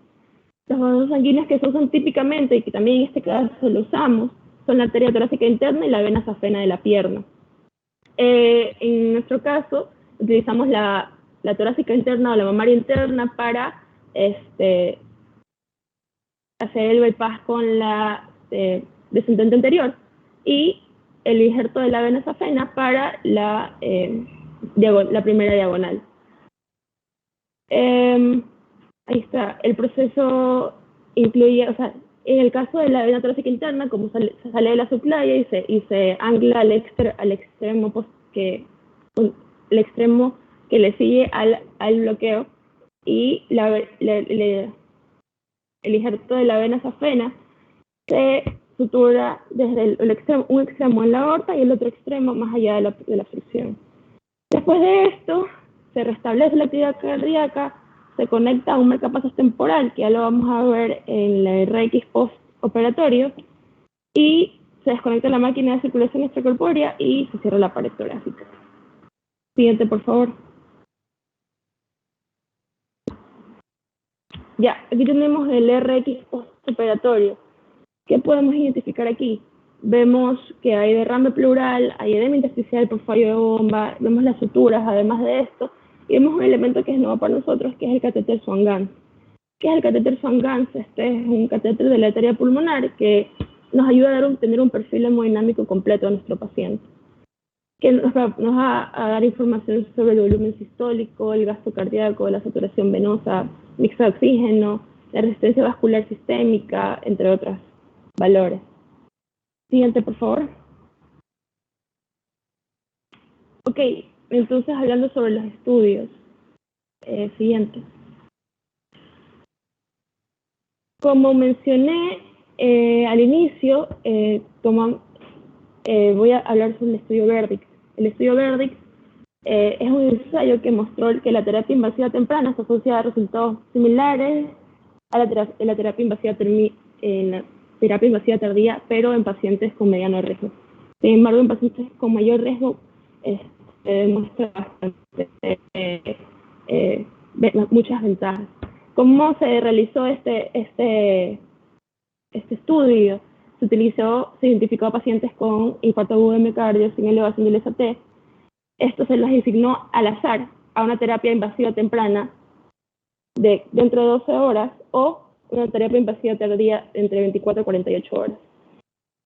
Los vasos sanguíneos que se usan típicamente, y que también en este caso lo usamos, son la arteria torácica interna y la vena safena de la pierna. En nuestro caso, utilizamos la torácica interna o la mamaria interna para hacer el bypass con la descendente anterior, y el injerto de la vena safena para la primera diagonal. Ahí está, el proceso incluye, o sea, en el caso de la vena torácica interna, como sale de la subclavia y se ancla al extremo que le sigue al bloqueo, y el injerto de la vena safena se sutura desde un extremo en la aorta y el otro extremo más allá de la obstrucción. Después de esto, se restablece la actividad cardíaca, se conecta a un marcapasos temporal, que ya lo vamos a ver en la RX postoperatorio, y Se desconecta la máquina de circulación extracorpórea y se cierra la pared torácica. Siguiente, por favor. Ya, aquí tenemos el RX postoperatorio. ¿Qué podemos identificar aquí? Vemos que hay derrame pleural, hay edema intersticial por fallo de bomba, vemos las suturas además de esto, y vemos un elemento que es nuevo para nosotros, que es el catéter Swan-Ganz. ¿Qué es el catéter Swan-Ganz? Este es un catéter de la arteria pulmonar que nos ayuda a tener un perfil hemodinámico completo de nuestro paciente, que nos va a dar información sobre el volumen sistólico, el gasto cardíaco, la saturación venosa, mixto de oxígeno, la resistencia vascular sistémica, entre otros valores. Siguiente, por favor. Ok, entonces hablando sobre los estudios. Siguiente. Como mencioné al inicio, voy a hablar sobre el estudio Verdict. El estudio Verdict es un ensayo que mostró que la terapia invasiva temprana está asociada a resultados similares a la terapia invasiva tardía, pero en pacientes con mediano riesgo. Sin embargo, en pacientes con mayor riesgo demuestra muchas ventajas. ¿Cómo se realizó este estudio? Se identificó a pacientes con infarto agudo de miocardio sin elevación del ST. Esto se los asignó al azar a una terapia invasiva temprana dentro de 12 horas o una terapia invasiva tardía entre 24 y 48 horas.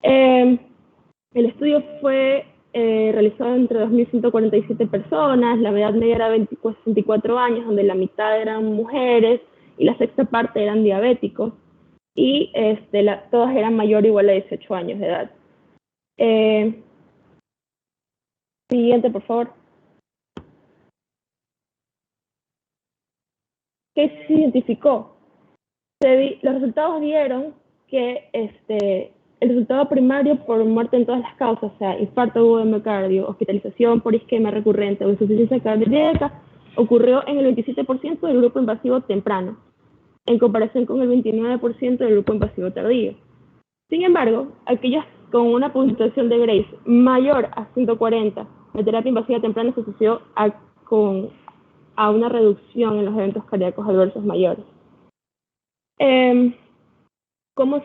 El estudio fue realizado entre 2.147 personas, la edad media era 24 años, donde la mitad eran mujeres y la sexta parte eran diabéticos, y todas eran mayor o igual a 18 años de edad. Siguiente, por favor. ¿Qué se identificó? Los resultados dieron que el resultado primario por muerte en todas las causas, o sea, infarto agudo de miocardio, hospitalización por isquemia recurrente o insuficiencia cardíaca, ocurrió en el 27% del grupo invasivo temprano, en comparación con el 29% del grupo invasivo tardío. Sin embargo, aquellos con una puntuación de Grace mayor a 140, la terapia invasiva temprana se asoció a una reducción en los eventos cardíacos adversos mayores. ¿Cómo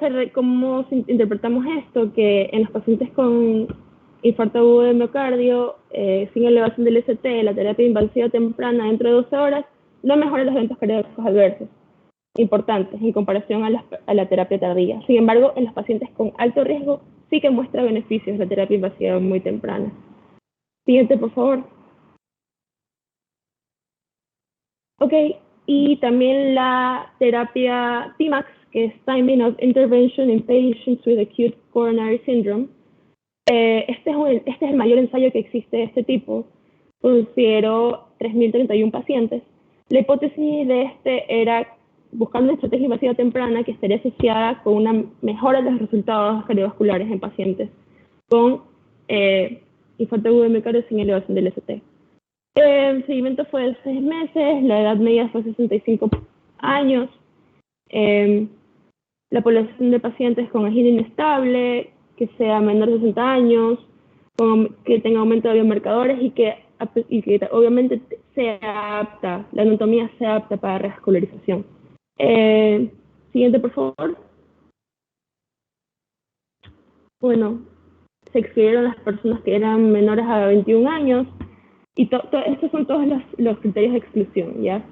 interpretamos esto? Que en los pacientes con infarto agudo de miocardio, sin elevación del ST, la terapia invasiva temprana dentro de 12 horas no mejora los eventos cardíacos adversos importantes en comparación a la terapia tardía. Sin embargo, en los pacientes con alto riesgo sí que muestra beneficios la terapia invasiva muy temprana. Siguiente, por favor. Ok, y también la terapia TIMAX, que es Timing of Intervention in Patients with Acute Coronary Syndrome. Este es el mayor ensayo que existe de este tipo. Consideró 3.031 pacientes. La hipótesis de era buscar una estrategia invasiva temprana que estaría asociada con una mejora de los resultados cardiovasculares en pacientes con infarto agudo de miocardio sin elevación del ST. El seguimiento fue de 6 meses, la edad media fue 65 años. La población de pacientes con angina inestable, que sea menor de 60 años, que tenga aumento de biomarcadores y que obviamente sea apta, la anatomía sea apta para revascularización. Siguiente, por favor. Bueno, se excluyeron las personas que eran menores a 21 años, y estos son todos los criterios de exclusión, ¿ya?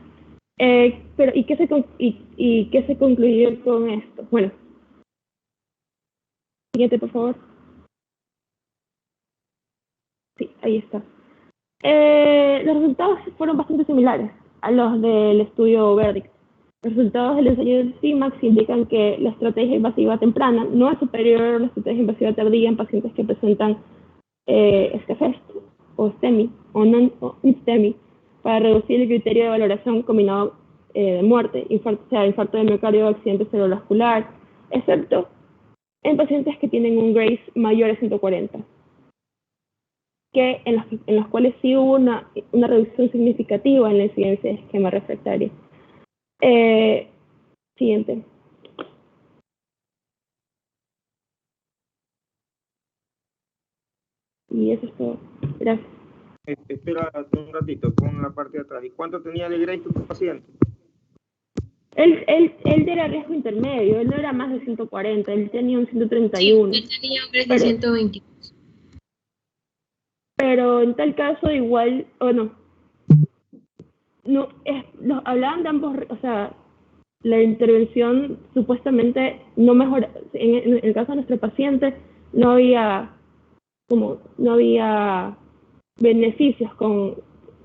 Pero, ¿y qué se concluyó con esto? Bueno, siguiente, por favor. Sí, ahí está. Los resultados fueron bastante similares a los del estudio Verdict. Los resultados del ensayo de TIMAX indican que la estrategia invasiva temprana no es superior a la estrategia invasiva tardía en pacientes que presentan SCFEST o STEMI o non-STEMI para reducir el criterio de valoración combinado de muerte, infarto de miocardio o accidente cerebrovascular, excepto en pacientes que tienen un Grace mayor a 140, que en los cuales sí hubo una reducción significativa en la incidencia de isquemia refractaria. Siguiente. Y eso es todo. Gracias. Espera un ratito, pon la parte de atrás. ¿Y cuánto tenía de grade tu paciente? Él era riesgo intermedio, él no era más de 140, él tenía un 131. Sí, él tenía un grade de 120. Pero en tal caso igual, hablaban de ambos, o sea, la intervención supuestamente no mejora. En el caso de nuestro paciente no había beneficios con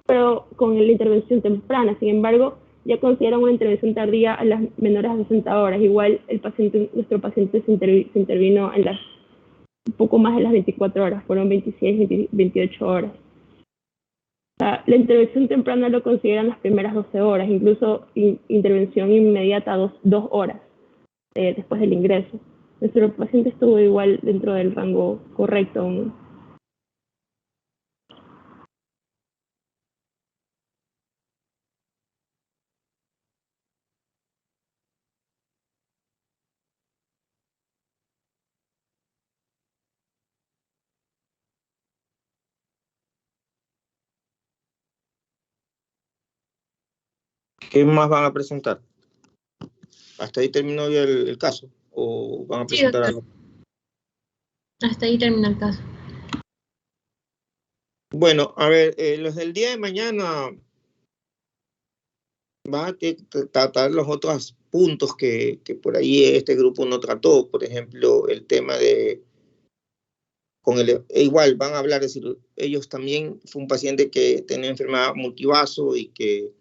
la intervención temprana. Sin embargo, ya consideran una intervención tardía a las menores a 60 horas. Igual nuestro paciente se intervino en un poco más de las 24 horas, fueron 26, 28 horas. O sea, la intervención temprana lo consideran las primeras 12 horas, incluso intervención inmediata 2 horas después del ingreso. Nuestro paciente estuvo igual dentro del rango correcto, ¿no? ¿Qué más van a presentar? ¿Hasta ahí terminó ya el caso? ¿O van a presentar algo? Hasta ahí termina el caso. Bueno, a ver, los del día de mañana van a tratar los otros puntos que por ahí este grupo no trató. Por ejemplo, el tema de... igual van a hablar, es decir, ellos también fue un paciente que tenía enfermedad multivaso y que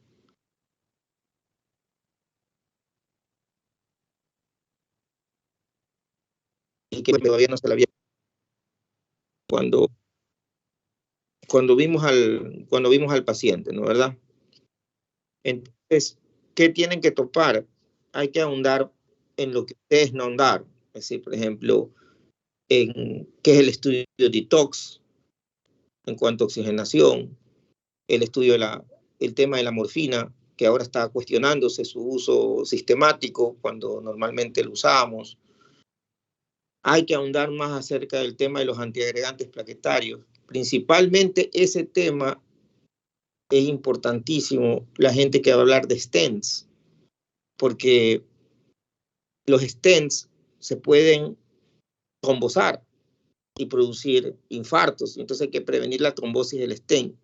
todavía no se la había cuando vimos al paciente, ¿no? ¿Verdad? Entonces, ¿qué tienen que topar? Hay que ahondar en lo que ustedes no ahondaron. Es decir, por ejemplo, en qué es el estudio de detox en cuanto a oxigenación, el tema de la morfina, que ahora está cuestionándose su uso sistemático cuando normalmente lo usábamos. Hay que ahondar más acerca del tema de los antiagregantes plaquetarios. Principalmente ese tema es importantísimo, la gente que va a hablar de stents, porque los stents se pueden trombosar y producir infartos, entonces hay que prevenir la trombosis del stent.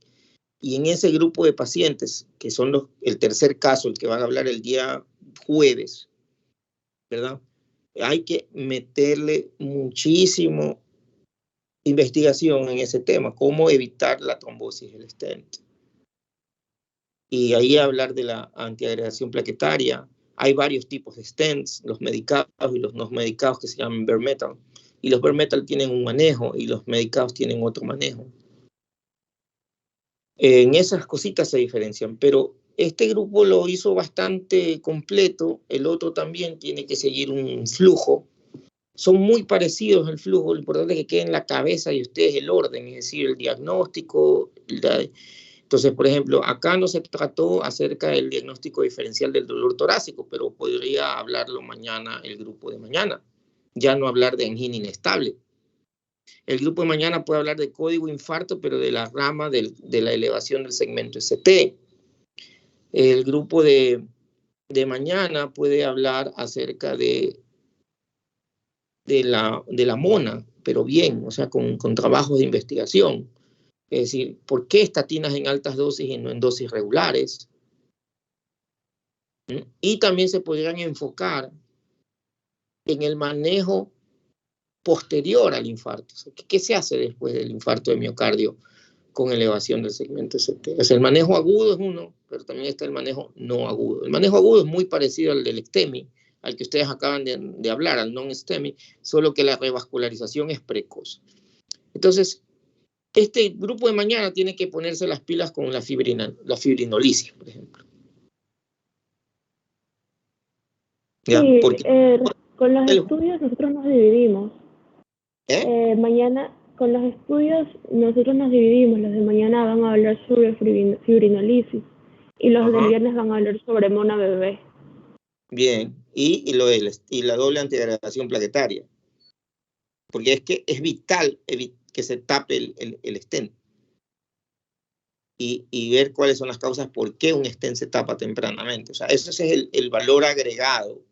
Y en ese grupo de pacientes, que son el tercer caso, el que van a hablar el día jueves, ¿verdad? Hay que meterle muchísimo investigación en ese tema, cómo evitar la trombosis del stent. Y ahí hablar de la antiagregación plaquetaria. Hay varios tipos de stents, los medicados y los no medicados, que se llaman bare metal. Y los bare metal tienen un manejo y los medicados tienen otro manejo. En esas cositas se diferencian, pero este grupo lo hizo bastante completo, el otro también tiene que seguir un flujo. Son muy parecidos el flujo, lo importante es que quede en la cabeza de ustedes el orden, es decir, el diagnóstico. Entonces, por ejemplo, acá no se trató acerca del diagnóstico diferencial del dolor torácico, pero podría hablarlo mañana el grupo de mañana, ya no hablar de angina inestable. El grupo de mañana puede hablar de código infarto, pero de la rama de la elevación del segmento ST. El grupo de mañana puede hablar acerca de la mona, pero bien, o sea, con trabajos de investigación. Es decir, ¿por qué estatinas en altas dosis y no en dosis regulares? Y también se podrían enfocar en el manejo posterior al infarto. O sea, ¿qué se hace después del infarto de miocardio con elevación del segmento ST? O sea, el manejo agudo es uno, pero también está el manejo no agudo. El manejo agudo es muy parecido al del STEMI, al que ustedes acaban de hablar, al non-STEMI, solo que la revascularización es precoz. Entonces, este grupo de mañana tiene que ponerse las pilas con la fibrinolisis, por ejemplo. ¿Ya? Sí, porque con los estudios nosotros nos dividimos. Mañana, con los estudios nosotros nos dividimos. Los de mañana van a hablar sobre fibrinolisis y los del viernes van a hablar sobre mona bebé. Bien, y la doble antiagregación plaquetaria. Porque es que es vital que se tape el stent. Y ver cuáles son las causas por qué un stent se tapa tempranamente. O sea, ese es el valor agregado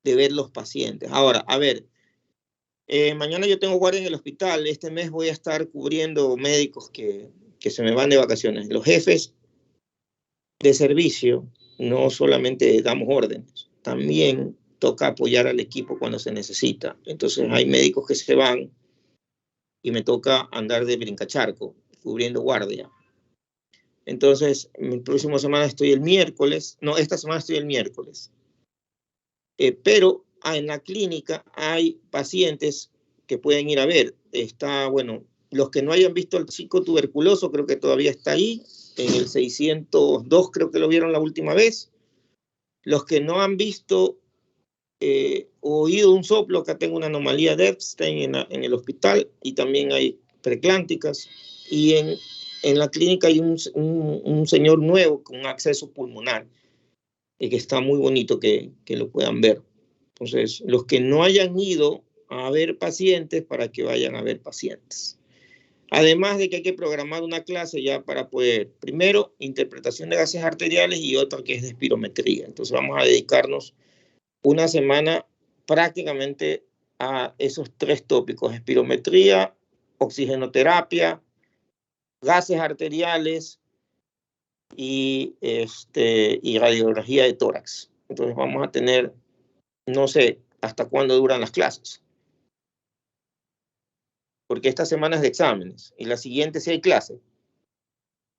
de ver los pacientes. Ahora, a ver, mañana yo tengo guardia en el hospital. Este mes voy a estar cubriendo médicos que se me van de vacaciones. Los jefes de servicio no solamente damos órdenes, también toca apoyar al equipo cuando se necesita. Entonces hay médicos que se van y me toca andar de brincacharco, cubriendo guardia. Entonces, mi próxima semana estoy el miércoles, no, esta semana estoy el miércoles. Pero en la clínica hay pacientes que pueden ir a ver. Está, bueno, los que no hayan visto el psicotuberculoso, creo que todavía está ahí, en el 602 creo que lo vieron la última vez. Los que no han visto oído un soplo, acá tengo una anomalía de Epstein en el hospital, y también hay preclánticas, y en la clínica hay un señor nuevo con acceso pulmonar, que está muy bonito que lo puedan ver. Entonces, los que no hayan ido a ver pacientes, para que vayan a ver pacientes. Además de que hay que programar una clase ya para poder, primero, interpretación de gases arteriales y otra que es de espirometría. Entonces vamos a dedicarnos una semana prácticamente a esos 3 tópicos: espirometría, oxigenoterapia, gases arteriales y radiografía de tórax. Entonces vamos a tener, no sé hasta cuándo duran las clases, porque esta semana es de exámenes y la siguiente sí hay clase.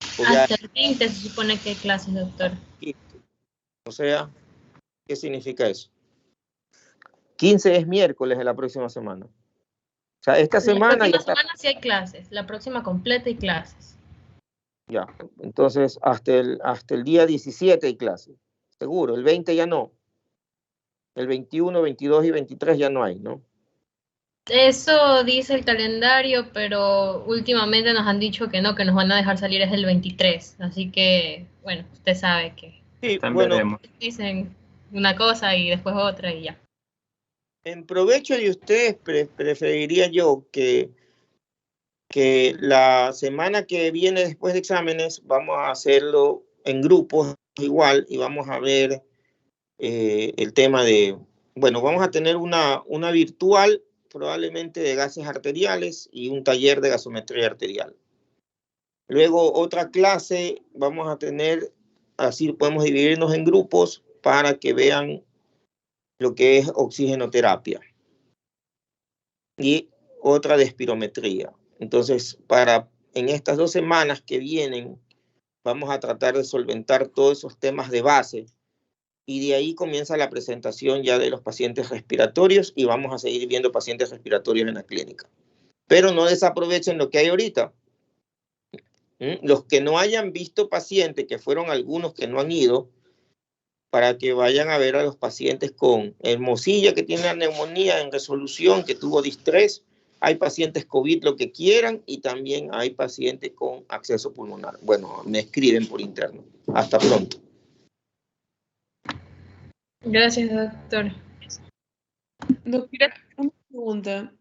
Hasta el 20 se supone que hay clases, doctor. O sea, ¿qué significa eso? 15 es miércoles de la próxima semana. O sea, esta semana... La próxima semana sí hay clases, la próxima completa hay clases. Ya, entonces hasta el día 17 hay clases, seguro. El 20 ya no. El 21, 22 y 23 ya no hay, ¿no? Eso dice el calendario, pero últimamente nos han dicho que no, que nos van a dejar salir es el 23. Así que, bueno, usted sabe que sí, bueno, dicen una cosa y después otra y ya. En provecho de ustedes, preferiría yo que la semana que viene después de exámenes vamos a hacerlo en grupos igual, y vamos a ver el tema de, bueno, vamos a tener una virtual probablemente de gases arteriales y un taller de gasometría arterial. Luego otra clase vamos a tener, así podemos dividirnos en grupos para que vean lo que es oxigenoterapia, y otra de espirometría. Entonces, en estas 2 semanas que vienen, vamos a tratar de solventar todos esos temas de base, y de ahí comienza la presentación ya de los pacientes respiratorios, y vamos a seguir viendo pacientes respiratorios en la clínica. Pero no desaprovechen lo que hay ahorita. Los que no hayan visto pacientes, que fueron algunos que no han ido, para que vayan a ver a los pacientes con Hermosilla, que tiene la neumonía en resolución, que tuvo distrés. Hay pacientes COVID, lo que quieran, y también hay pacientes con acceso pulmonar. Bueno, me escriben por interno. Hasta pronto. Gracias, doctor. Doctora, una pregunta.